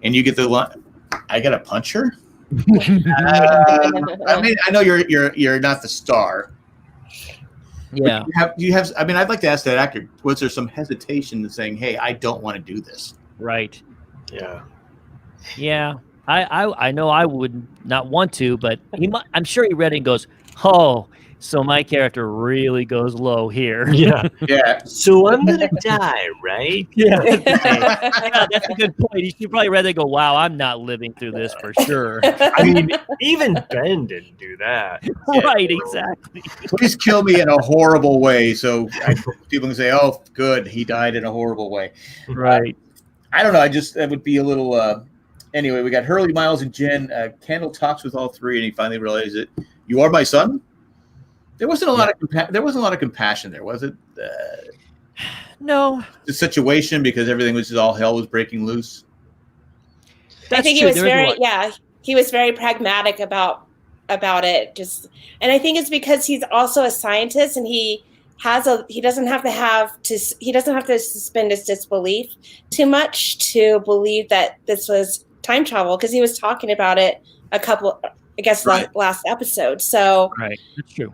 and you get the line, I gotta punch her? I mean, I know you're not the star. Yeah. Do you have? I mean, I'd like to ask that actor. Was there some hesitation in saying, "Hey, I don't want to do this"? Right. Yeah. Yeah. I know I would not want to, but I'm sure he read it and goes, "Oh, so my character really goes low here." Yeah. Yeah. So I'm gonna die, right? Yeah. Yeah, that's a good point. You should probably read it and go, "Wow, I'm not living through this for sure." I mean, even Ben didn't do that. Right, exactly. Please kill me in a horrible way, so people can say, "Oh, good, he died in a horrible way." Right. I don't know. That would be a little. Anyway, we got Hurley, Miles, and Jen. Kendall talks with all three, and he finally realizes it. You are my son. There wasn't a lot of compassion there, was it? No. The situation, because everything was all hell was breaking loose. I think he was he was very pragmatic about it. And I think it's because he's also a scientist, and he doesn't have to suspend his disbelief too much to believe that this was time travel, because he was talking about it last episode. So right, that's true.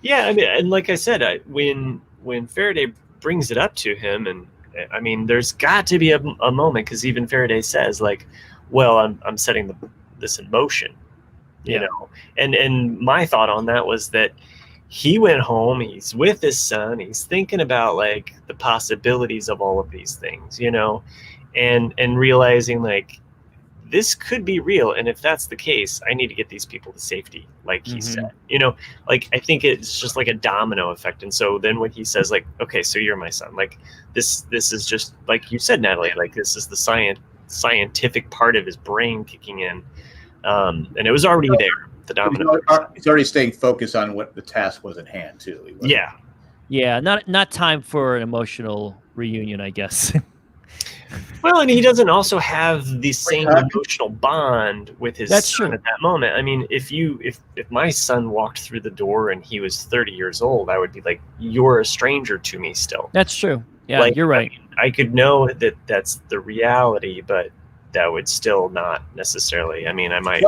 Yeah, I mean, and like I said, when Faraday brings it up to him, and I mean, there's got to be a moment, because even Faraday says, like, well, I'm setting this in motion, you know. And my thought on that was that he went home, he's with his son, he's thinking about like the possibilities of all of these things, you know, and realizing like this could be real, and if that's the case, I need to get these people to safety, like he said, you know. Like, I think it's just like a domino effect. And so then when he says like, okay, so you're my son, like this is just like you said, Natalie, like this is the scientific part of his brain kicking in, and it was already there, the domino. He's already staying focused on what the task was at hand too. Yeah, not time for an emotional reunion, I guess. Well, and he doesn't also have the same emotional bond with his son at that moment. I mean, if my son walked through the door and he was 30 years old, I would be like, you're a stranger to me still. That's true. Yeah, like, you're right. I mean, I could know that that's the reality, but that would still not necessarily. I mean, I might.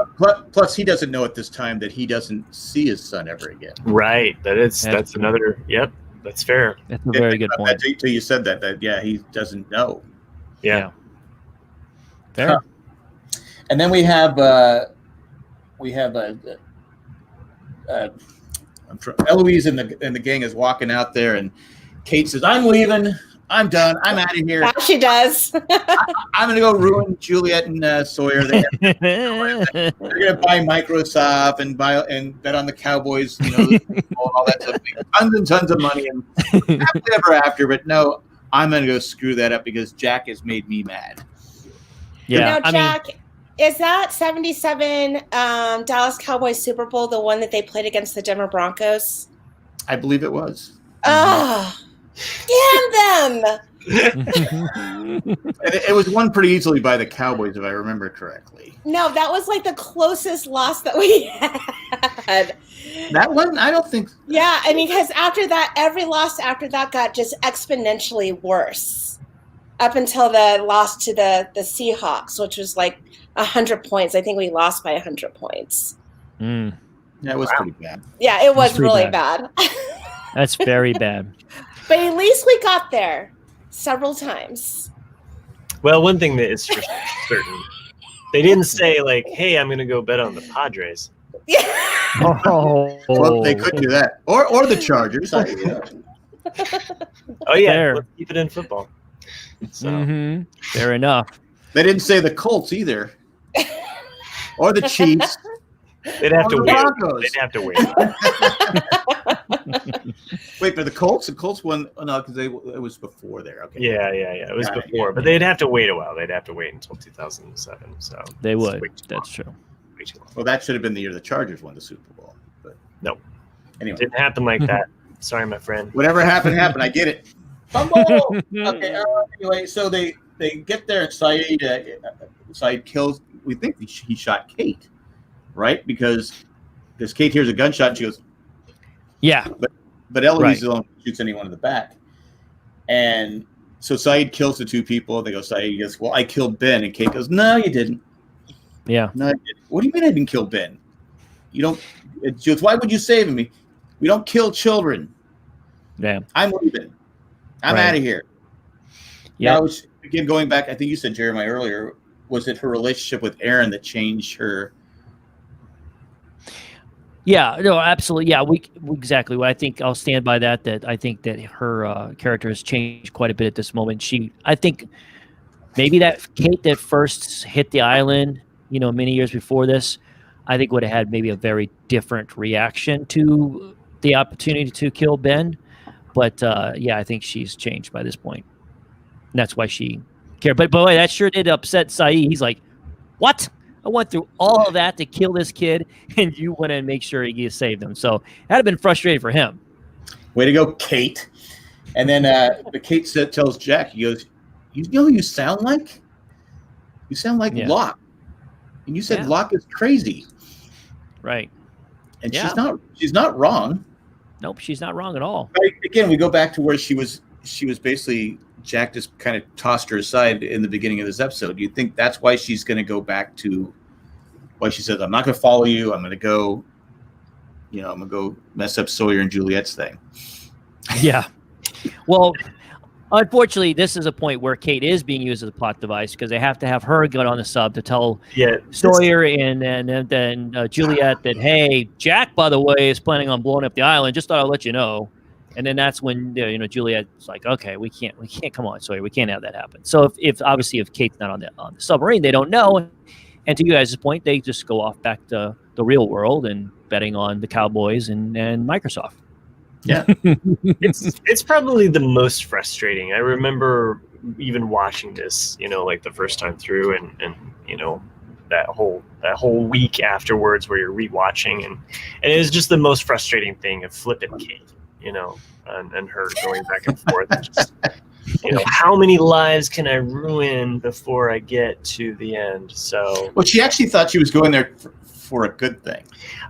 Plus, he doesn't know at this time that he doesn't see his son ever again. Right. That's another. Yep. That's fair. That's a very good point. Until you said that he doesn't know. Yeah. Fair. And then we have Eloise and the gang is walking out there, and Kate says, "I'm leaving. I'm done. I'm out of here." Yeah, she does. I'm going to go ruin Juliet and Sawyer. They're going to buy Microsoft and bet on the Cowboys, you know, all that stuff. Tons and tons of money and happily ever after. But no, I'm going to go screw that up because Jack has made me mad. Yeah, now, Jack, is that 77 Dallas Cowboys Super Bowl the one that they played against the Denver Broncos? I believe it was. Oh, damn them! It was won pretty easily by the Cowboys, if I remember correctly. No, that was like the closest loss that we had. That one, I don't think. Yeah, I mean, because after that, every loss after that got just exponentially worse. Up until the loss to the Seahawks, which was like 100 points. I think we lost by 100 points. Mm. Yeah, it was pretty bad. Yeah, it was really bad. That's very bad. But at least we got there several times. Well, one thing that is for certain, they didn't say like, "Hey, I'm going to go bet on the Padres." Yeah. Well, they could do that, or the Chargers. Oh yeah, Fair. let's keep it in football. So. Fair enough. They didn't say the Colts either, or the Chiefs. They'd have to the wait. Broncos. They'd have to wait. Wait, for the Colts? The Colts won. Oh, no, because it was before there. Okay. Yeah. It was before, but they'd have to wait a while. They'd have to wait until 2007. So They would. That's true. Way too long. Well, that should have been the year the Chargers won the Super Bowl. But no, anyway, didn't happen like that. Sorry, my friend. Whatever happened. I get it. Fumble. Okay. Anyway, so they get there. Saeed kills. We think he shot Kate, right? Because Kate hears a gunshot and she goes, yeah. But Eloise is the one who shoots anyone in the back. And so Saeed kills the two people. They go, Saeed goes, well, I killed Ben. And Kate goes, no, you didn't. Yeah. No, I didn't. What do you mean I didn't kill Ben? You don't. She goes, why would you save me? We don't kill children. Yeah. I'm leaving. I'm Right. out of here. Yeah. Now, again, going back, I think you said, Jeremiah, earlier, was it her relationship with Aaron that changed her? Yeah, no, absolutely. Yeah, we exactly. I think I'll stand by that. That I think that her character has changed quite a bit at this moment. I think maybe that Kate that first hit the island, many years before this, I think would have had maybe a very different reaction to the opportunity to kill Ben. But yeah, I think she's changed by this point. And that's why she cared. But boy, that sure did upset Saeed. He's like, what? I went through all of that to kill this kid, and you went and make sure you saved him. So that'd have been frustrating for him. Way to go, Kate. And then Kate tells Jack, he goes, you know who you sound like? You sound like Locke. And you said Locke is crazy. Right. And she's not wrong. Nope, she's not wrong at all. But again, we go back to where she was basically, Jack just kind of tossed her aside in the beginning of this episode. You think that's why she's going to go back to why she says, I'm not going to follow you. I'm going to go, I'm going to go mess up Sawyer and Juliet's thing. Yeah. Well, unfortunately, this is a point where Kate is being used as a plot device because they have to have her get on the sub to tell Sawyer and then Juliet that, hey, Jack, by the way, is planning on blowing up the island. Just thought I'd let you know. And then that's when Juliet's like, okay, we can't come on, Sawyer, we can't have that happen. So if Kate's not on the submarine, they don't know. And to you guys' point, they just go off back to the real world and betting on the Cowboys and Microsoft. Yeah, it's probably the most frustrating. I remember even watching this, like the first time through, and that whole week afterwards where you're rewatching, and it was just the most frustrating thing of flipping Kate. And her going back and forth. Just, how many lives can I ruin before I get to the end? So, well, she actually thought she was going there for a good thing.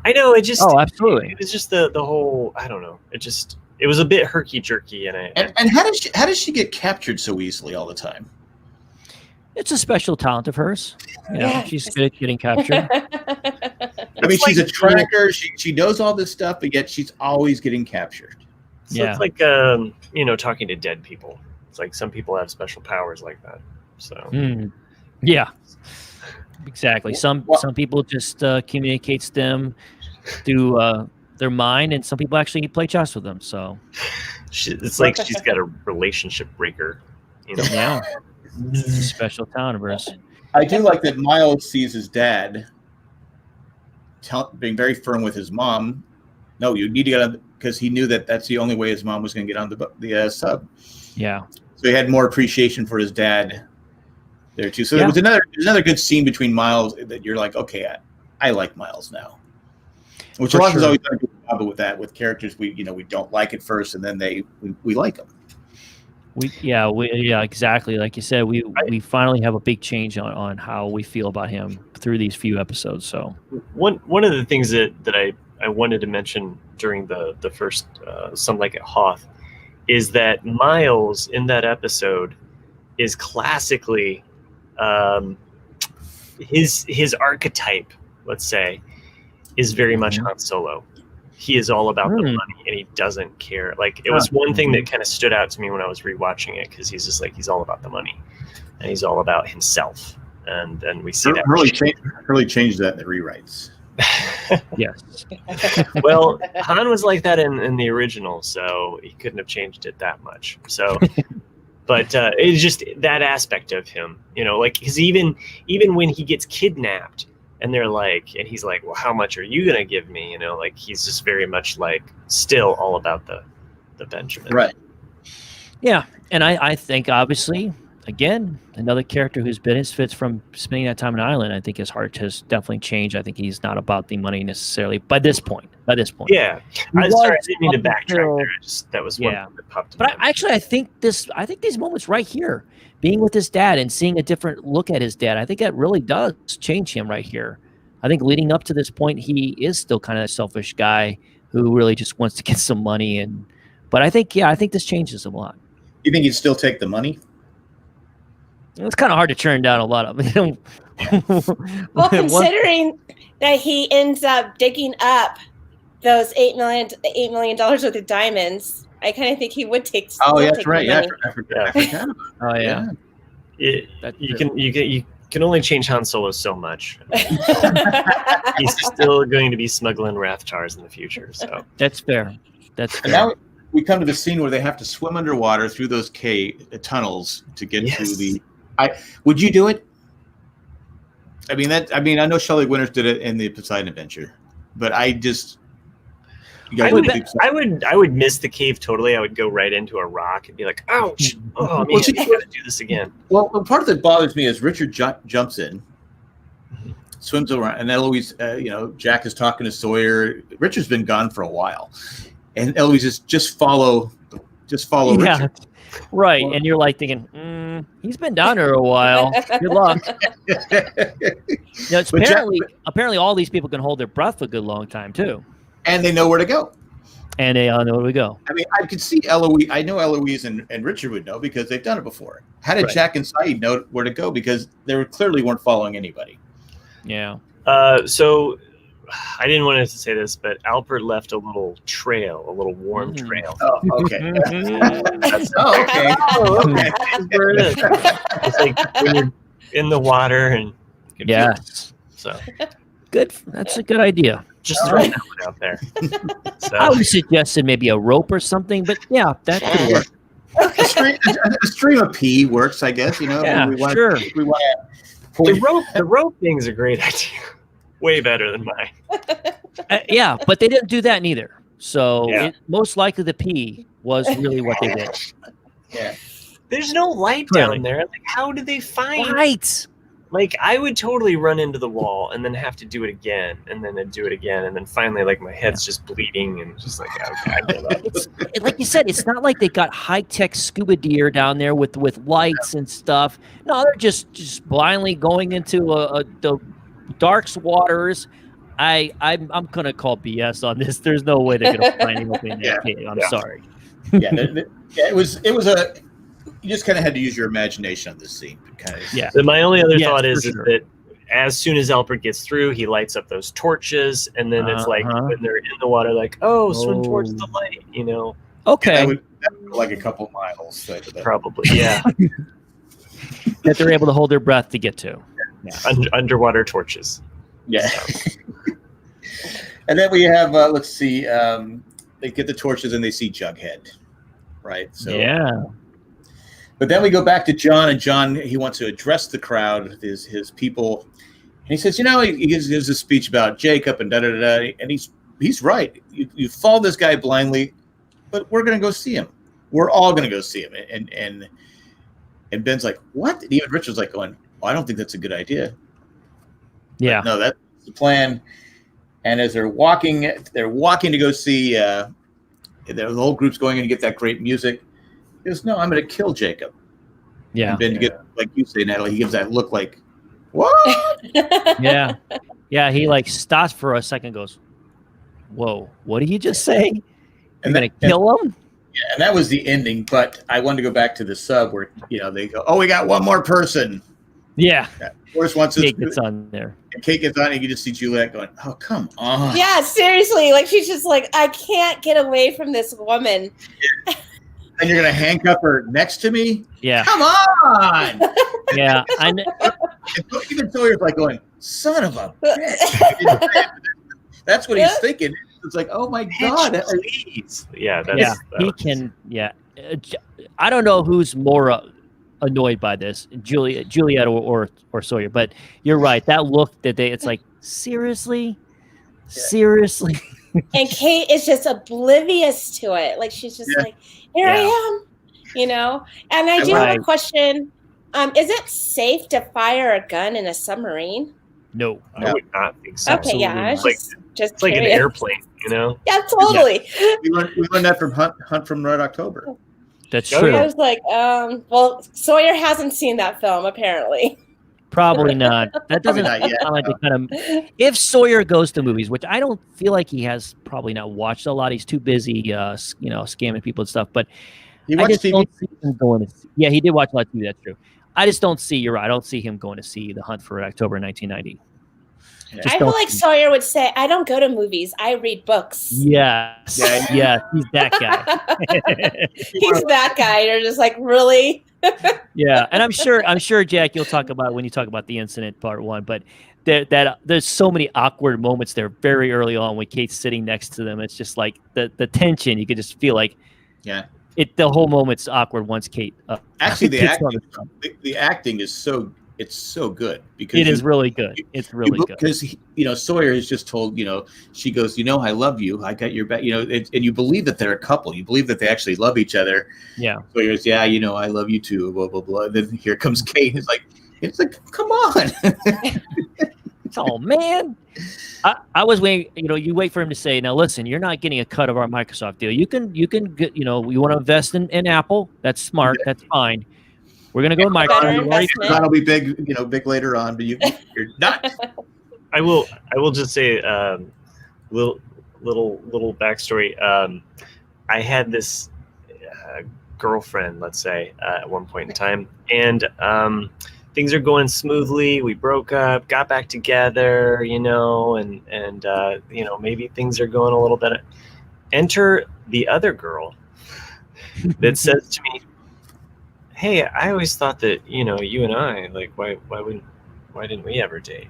I know. It just, absolutely. It was just the whole. I don't know. It was a bit herky jerky, and how does she get captured so easily all the time? It's a special talent of hers. She's good at getting captured. I mean, she's a tracker. She knows all this stuff, but yet she's always getting captured. So it's like, talking to dead people. It's like some people have special powers like that. So, yeah, exactly. Some people just communicates them through their mind, and some people actually play chess with them. So it's like she's got a relationship breaker. Yeah, special talent of hers. I do like that Miles sees his dad being very firm with his mom. No, you need to get on, because he knew that that's the only way his mom was going to get on the sub. Yeah. So he had more appreciation for his dad there too. So there was another good scene between Miles that you're like, okay, I like Miles now. Which Ross has always done a good job with that, with characters we don't like at first, and then we like them. Exactly. Like you said, we finally have a big change on how we feel about him through these few episodes. So one of the things that I wanted to mention during the first Some Like It Hoth is that Miles in that episode is classically his archetype, let's say, is very much Han Solo. He is all about the money, and he doesn't care. Like, it was one thing that kind of stood out to me when I was rewatching it, because he's just like, he's all about the money, and he's all about himself. And then we see that really changed that in the rewrites. Yes. Well, Han was like that in the original, so he couldn't have changed it that much. So, but it's just that aspect of him, like, because even when he gets kidnapped, and they're like, and he's like, well, how much are you gonna give me? Like, he's just very much like still all about the Benjamin. Right. Yeah, and I think obviously, again, another character who's benefits from spending that time on an island. I think his heart has definitely changed. I think he's not about the money necessarily by this point. Yeah. I didn't mean to backtrack there. That was one that popped. But I think these moments right here, being with his dad and seeing a different look at his dad, I think that really does change him right here. I think leading up to this point, he is still kind of a selfish guy who really just wants to get some money. But I think this changes him a lot. You think he'd still take the money? It's kind of hard to turn down a lot of, Well, considering that he ends up digging up those $8 million worth of diamonds, I kind of think he would take. Oh, yeah, take that's right. the Yeah, money. I forgot about Oh yeah. You can only change Han Solo so much. He's still going to be smuggling Rathtars in the future. So That's fair. That's And fair. now we come to the scene where they have to swim underwater through those tunnels to get to the. Would you do it? I mean, I know Shelley Winters did it in the Poseidon Adventure, but I just. I would miss the cave totally. I would go right into a rock and be like, ouch! Oh man, I gotta do this again. Well, part that bothers me is Richard jumps in, swims around, and Eloise, Jack is talking to Sawyer. Richard's been gone for a while, and Eloise is just follow Richard. Right. And you're like thinking, he's been down there a while. Good luck. It's apparently all these people can hold their breath for a good long time too. And they know where to go. And they all know where to go. I mean, I could see Eloise. I know Eloise and Richard would know because they've done it before. How did Jack and Saeed know where to go? Because they clearly weren't following anybody. Yeah. So I didn't want to say this, but Alpert left a little trail, a little warm trail. Oh, okay. That's okay. That's where it is. It's like when you're in the water and yes. So good. That's a good idea. Just throwing that one out there. So. I would suggest maybe a rope or something, but yeah, that could work. A stream of pee works, I guess. Yeah, sure. The rope thing's a great idea. Way better than mine. Yeah, but they didn't do that neither. So most likely the pee was really what they did. Yeah. There's no light down there. Like, how did they find light? Like, I would totally run into the wall and then have to do it again, and then do it again, and then finally, like, my head's just bleeding and just like, okay, I give up. Like you said, it's not like they got high-tech scuba gear down there with lights and stuff. No, they're just blindly going into the dark waters. I'm gonna call BS on this. There's no way they're gonna find anything in that cave. I'm sorry. Yeah, it was a. You just kind of had to use your imagination on this scene. My only other thought is that as soon as Alpert gets through, he lights up those torches, and then it's like when they're in the water, like, swim towards the light, Okay. That would go like a couple miles. Probably, yeah. That they're able to hold their breath to get to. Yeah. Underwater torches. Yeah. And then we have, let's see, they get the torches and they see Jughead, right? So yeah. But then we go back to John, and John, he wants to address the crowd, his people. And he says, he gives a speech about Jacob and da-da-da-da. And he's right. You follow this guy blindly, but we're going to go see him. We're all going to go see him. And Ben's like, what? And even Richard's like going, I don't think that's a good idea. Yeah. But no, that's the plan. And as they're walking to go see, the whole group's going in to get that great music. He goes, no, I'm going to kill Jacob. Yeah. And Ben, like you say, Natalie, he gives that look like, what? Yeah. Yeah, he like stops for a second and goes, whoa, what did you just say? You're going to kill him? Yeah, and that was the ending, but I wanted to go back to the sub where, they go, we got one more person. Yeah. Forrest wants Kate gets on there. And Kate gets on, and you can just see Juliet going, oh, come on. Yeah, seriously. Like, she's just like, I can't get away from this woman. Yeah. And you're going to handcuff her next to me? Yeah. Come on! Yeah. Even Sawyer's like going, son of a bitch. That's what he's thinking. It's like, oh my God. Please. Yeah. He can. Yeah. I don't know who's more annoyed by this, Juliet or Sawyer, but you're right. That look it's like, seriously? Seriously? And Kate is just oblivious to it. Like, she's just like, here I am, And I do have a question. Is it safe to fire a gun in a submarine? No. I would not think so. Okay, yeah. I was just like an airplane, Yeah, totally. Yeah. We learned that from Hunt from Red October. That's true. I was like, Sawyer hasn't seen that film, apparently. Probably not. That doesn't sound like the kind of. If Sawyer goes to movies, which I don't feel like he has probably not watched a lot. He's too busy, scamming people and stuff. But he watched TV. Yeah, he did watch a lot of TV. That's true. I just don't see. You're right. I don't see him going to see The Hunt for October 1990. I feel like Sawyer would say, "I don't go to movies. I read books." Yes. Yeah. He's that guy. He's that guy. You're just like, really? Yeah, and I'm sure, Jack, you'll talk about when you talk about the incident part one, but there's so many awkward moments there very early on when Kate's sitting next to them. It's just like the tension. You could just feel like, yeah, the whole moment's awkward once Kate. Actually, the acting is so good because it is really good. It's really good because Sawyer has just told she goes, I love you, I got your back, and you believe that they're a couple, you believe that they actually love each other. Yeah. Sawyer's, I love you too, blah blah blah. And then here comes Kate. It's like come on. Oh man, I was waiting. You wait for him to say, "Now listen, you're not getting a cut of our Microsoft deal. You can get. You want to invest in Apple. That's smart. That's fine. We're gonna go Microsoft. That'll be big. Big later on. But you're not. I will just say, little backstory. I had this girlfriend, let's say, at one point in time, and things are going smoothly. We broke up, got back together, and maybe things are going a little better. Enter the other girl that says to me, "Hey, I always thought that, you and I, like, why didn't we ever date?"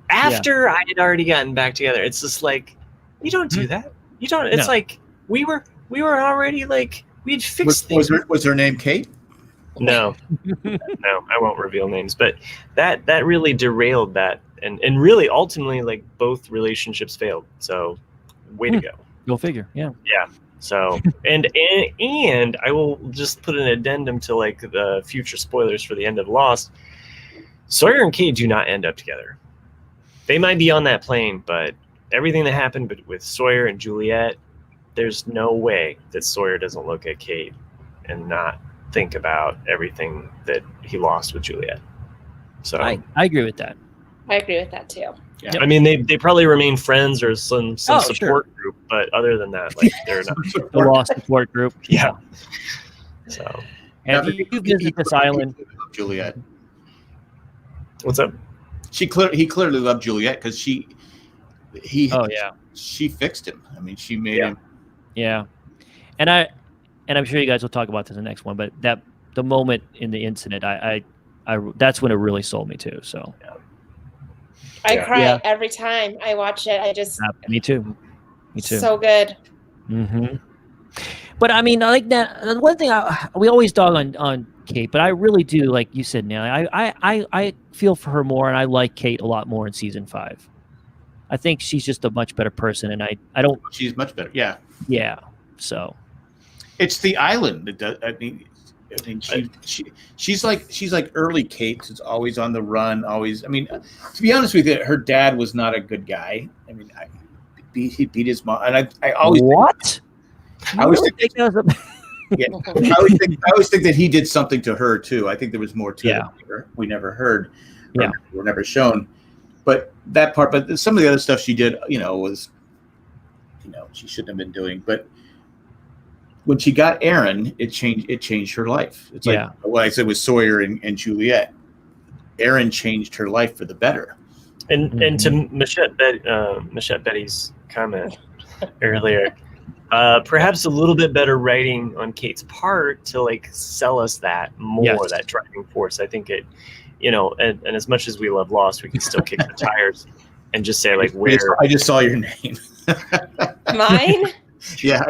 After I had already gotten back together. It's just like, you don't do that. You don't. It's like we were already like we'd fixed things. Was her name Kate? No, I won't reveal names, but that really derailed that, and really ultimately, like, both relationships failed. So, way to go. Go figure. Yeah. Yeah. So, and I will just put an addendum to like the future spoilers for the end of Lost. Sawyer and Kate do not end up together. They might be on that plane, but everything that happened with Sawyer and Juliet, there's no way that Sawyer doesn't look at Kate and not think about everything that he lost with Juliet. So I agree with that. I agree with that too. Yeah. I mean, they probably remain friends or some support group, but other than that, like, they're not the Lost support group. Yeah. So have you visited this island, Juliet? What's up? He clearly loved Juliet because she fixed him. I mean, she made him. Yeah, and I'm sure you guys will talk about this in the next one, but the moment in the incident, I that's when it really sold me too. So I cry every time I watch it. I just me too. So good. Mm-hmm. But I mean, I like that. One thing we always dog on Kate, but I really do, like you said, Nelly. I feel for her more, and I like Kate a lot more in season 5. I think she's just a much better person, and I don't. She's much better. Yeah. Yeah. So. It's the island that does. I mean, she's like early Kate. Who's always on the run. Always. I mean, to be honest with you, her dad was not a good guy. I mean, he beat his mom, and I always what? I always think I always think that he did something to her too. I think there was more to it. We never heard. Yeah, were never shown. But that part. But some of the other stuff she did, was, she shouldn't have been doing. But when she got Aaron, it changed her life. It's like what I said with Sawyer and Juliet. Aaron changed her life for the better. And to Michette Betty's comment earlier, perhaps a little bit better writing on Kate's part to like sell us that more, that driving force. I think it, and as much as we love Lost, we can still kick the tires and just say like, where. I just saw your name. Mine? Yeah.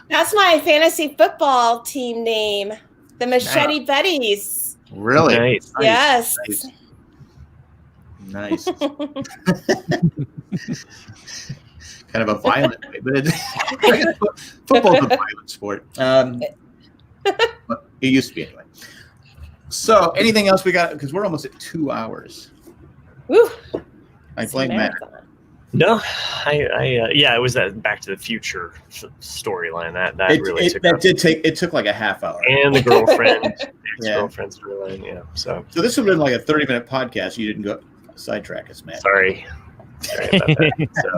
That's my fantasy football team name, the Machete Betties. Really? Nice. Yes. Nice. Kind of a violent way, but football's a violent sport. It used to be anyway. So, anything else we got? Because we're almost at 2 hours. Woo! I blame Matt. No, it was that Back to the Future storyline that really took. It took like a half hour. And the girlfriend, ex-girlfriend storyline. Yeah. So this would have been like a 30-minute podcast. You didn't go sidetrack us, Matt. Sorry about that. So.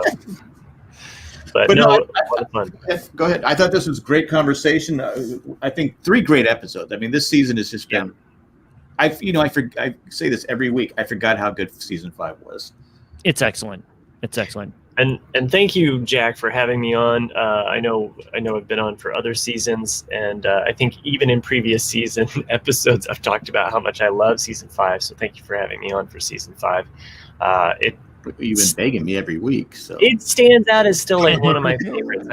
But no, a lot of fun. Go ahead. I thought this was great conversation. I think 3 great episodes. I mean, this season has just been I say this every week. I forgot how good season 5 was. It's excellent. It's excellent. And thank you, Jack, for having me on. I know I've been on for other seasons, and I think even in previous season episodes, I've talked about how much I love season 5. So thank you for having me on for season 5. You've been begging me every week, so it stands out as still like one of my favorites.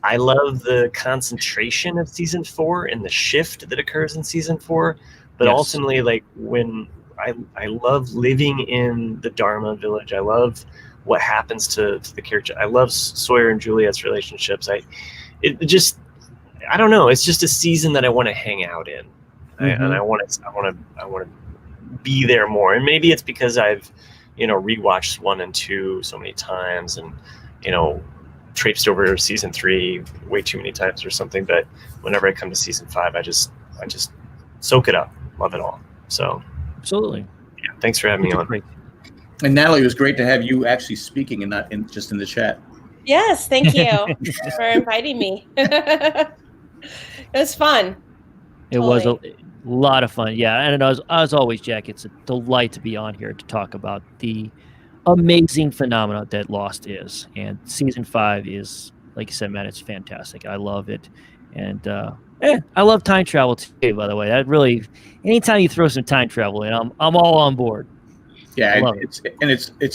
I love the concentration of season 4 and the shift that occurs in season 4. But Yes. ultimately, like when I love living in the Dharma village. I love what happens to the character. I love Sawyer and Juliet's relationships. I don't know. It's just a season that I want to hang out in, and I want to be there more. And maybe it's because I've rewatched 1 and 2 so many times, and traipsed over season 3 way too many times or something. But whenever I come to season 5, I just soak it up, love it all. So Absolutely. yeah, thanks for having me on. Great. And Natalie, it was great to have you actually speaking and not just in the chat. Yes, thank you for inviting me. It was fun. It was a lot of fun. Yeah. And as always, Jack, it's a delight to be on here to talk about the amazing phenomena that Lost is. And season 5 is, like you said, man, it's fantastic. I love it. And I love time travel too, by the way. That really, anytime you throw some time travel in, I'm all on board. Yeah, it's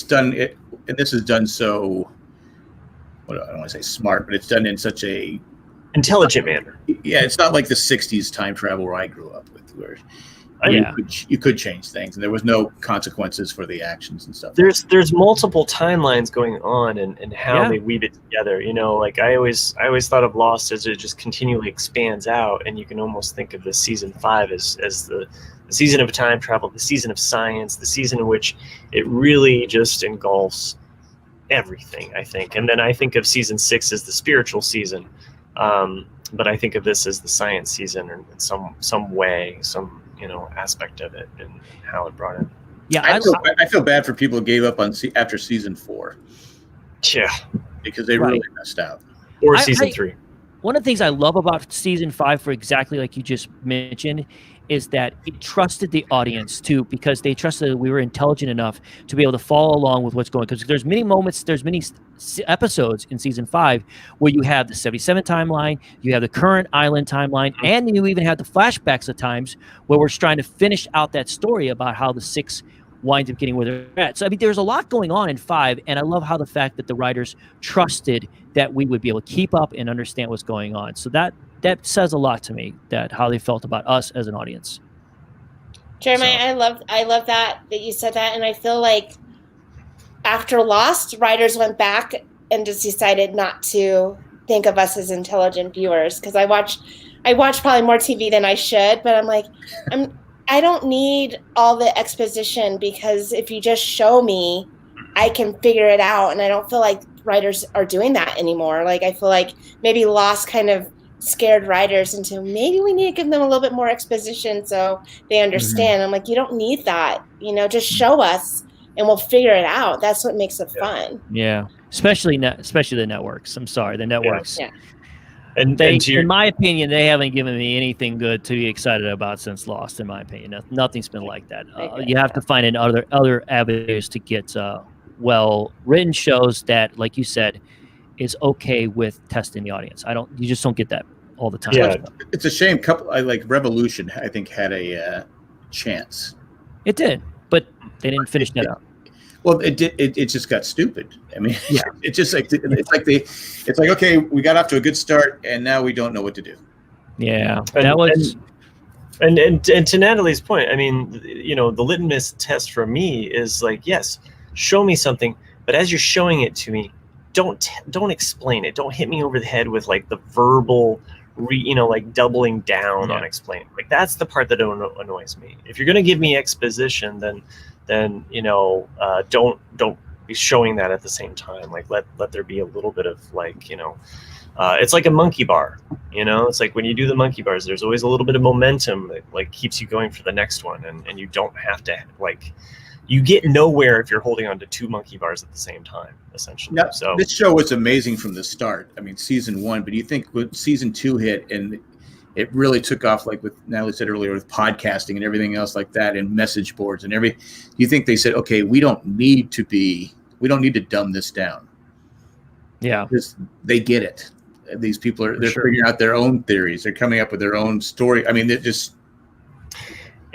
done. And this is done so. I don't want to say smart, but it's done in such a intelligent manner. Yeah, it's not like the '60s time travel where I grew up with, where you could change things, and there was no consequences for the actions and stuff. There's multiple timelines going on, and how they weave it together. Like I always thought of Lost as it just continually expands out, and you can almost think of the season 5 as the season of time travel, the season of science, the season in which it really just engulfs everything, I think. And then I think of season 6 as the spiritual season, but I think of this as the science season in some way, some aspect of it, and how it brought in. Yeah, I feel bad for people who gave up on after season 4. Yeah, because they really messed out. Or season 3. One of the things I love about season 5, for exactly like you just mentioned, is that it trusted the audience too, because they trusted that we were intelligent enough to be able to follow along with what's going on. Because there's many moments, there's many episodes in season 5 where you have the 77 timeline, you have the current island timeline, and you even have the flashbacks at times where we're trying to finish out that story about how the 6 winds up getting where they're at. So I mean, there's a lot going on in 5, and I love how the fact that the writers trusted that we would be able to keep up and understand what's going on. So that says a lot to me, that how they felt about us as an audience. Jeremiah, I love that you said that, and I feel like after Lost, writers went back and just decided not to think of us as intelligent viewers, because I watch probably more TV than I should, but I'm like, I don't need all the exposition, because if you just show me, I can figure it out. And I don't feel like writers are doing that anymore. Like, I feel like maybe Lost kind of scared writers into, maybe we need to give them a little bit more exposition so they understand. I'm like, you don't need that. Just show us and we'll figure it out. That's what makes it fun. Yeah. Especially the networks. I'm sorry, the networks. Yeah. And in my opinion, they haven't given me anything good to be excited about since Lost. In my opinion, nothing's been like that. You have to find other avenues to get well-written shows that, like you said, is okay with testing the audience. You just don't get that all the time. Yeah, it's a shame. Like Revolution, I think, had a chance. It did, but they didn't finish that out. Well, it did. It just got stupid. I mean, it's just like it's like okay, we got off to a good start, and now we don't know what to do. Yeah, that was. And to Natalie's point, I mean, the litmus test for me is like, yes, show me something, but as you're showing it to me, don't explain it. Don't hit me over the head with like the verbal, like doubling down on explaining. Like that's the part that annoys me. If you're gonna give me exposition, then don't be showing that at the same time. Like let there be a little bit of like, it's like a monkey bar. It's like when you do the monkey bars, there's always a little bit of momentum that like keeps you going for the next one, and you don't have to like. You get nowhere if you're holding on to 2 monkey bars at the same time, essentially. Now, so this show was amazing from the start. I mean, season 1, but you think when season 2 hit and it really took off, like with Natalie said earlier, with podcasting and everything else like that, and message boards and everything. You think they said, okay, we don't need to dumb this down. Yeah, because they get it. These people they're figuring out their own theories. They're coming up with their own story. I mean, it just.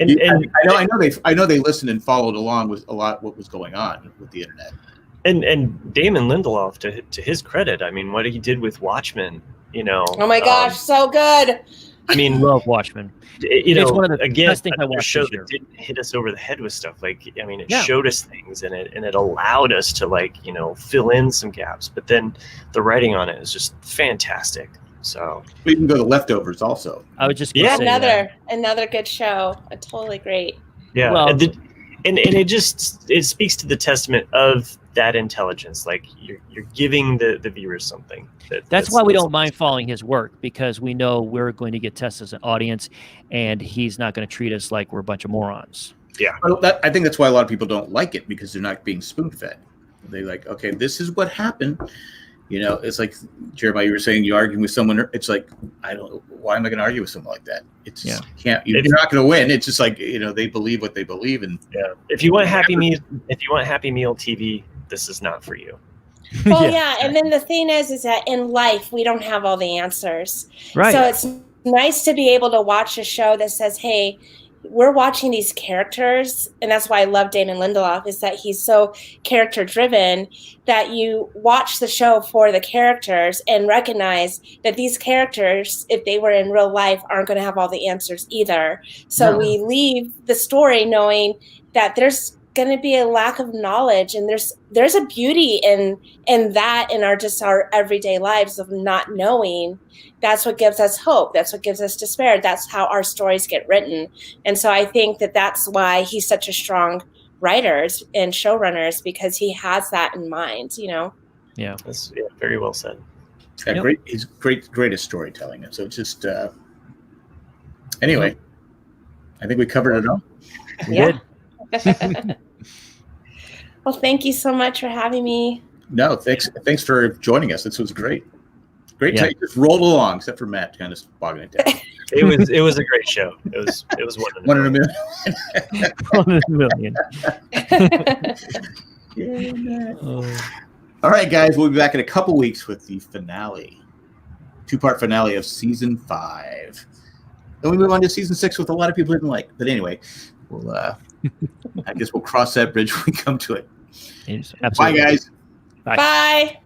I know they listened and followed along with a lot what was going on with the internet. And Damon Lindelof, to his credit, I mean, what he did with Watchmen, Oh my gosh, so good. I mean, love Watchmen. It's one of the again, best things I watched show this year. that didn't hit us over the head with stuff. Like, I mean, it showed us things, and it allowed us to fill in some gaps. But then the writing on it is just fantastic. So we can go to Leftovers also. I would just say another good show. Totally great. Yeah, well, and it speaks to the testament of that intelligence. Like you're giving the viewers something. That's why we don't mind following his work, because we know we're going to get tested as an audience, and he's not going to treat us like we're a bunch of morons. Yeah, well, I think that's why a lot of people don't like it, because they're not being spoon-fed. They like, okay, this is what happened. It's like Jeremiah, you were saying, you arguing with someone. It's like, why am I going to argue with someone like that? It's you're not going to win. It's just like, they believe what they believe. And if you want Happy Meal TV, this is not for you. Well, and then the thing is that in life, we don't have all the answers. Right. So it's nice to be able to watch a show that says, hey, we're watching these characters, and that's why I love Damon Lindelof, is that he's so character driven that you watch the show for the characters and recognize that these characters, if they were in real life, aren't going to have all the answers either. So we leave the story knowing that there's going to be a lack of knowledge, and there's a beauty in that, in our everyday lives of not knowing. That's what gives us hope. That's what gives us despair. That's how our stories get written. And so I think that's why he's such a strong writer and showrunner, because he has that in mind. Yeah, that's very well said. He's greatest storytelling. And so it's just anyway, I think we covered it all. We did. Well, thank you so much for having me. No, thanks for joining us. This was great. Great time. Just rolled along, except for Matt kind of bogging it down. It was a great show. It was one in a million. 1 in a million. All right, guys, we'll be back in a couple weeks with the finale, 2-part finale of season 5. Then we move on to season 6 with a lot of people didn't like. But anyway, we'll I guess we'll cross that bridge when we come to it. Absolutely. Bye, guys. Bye.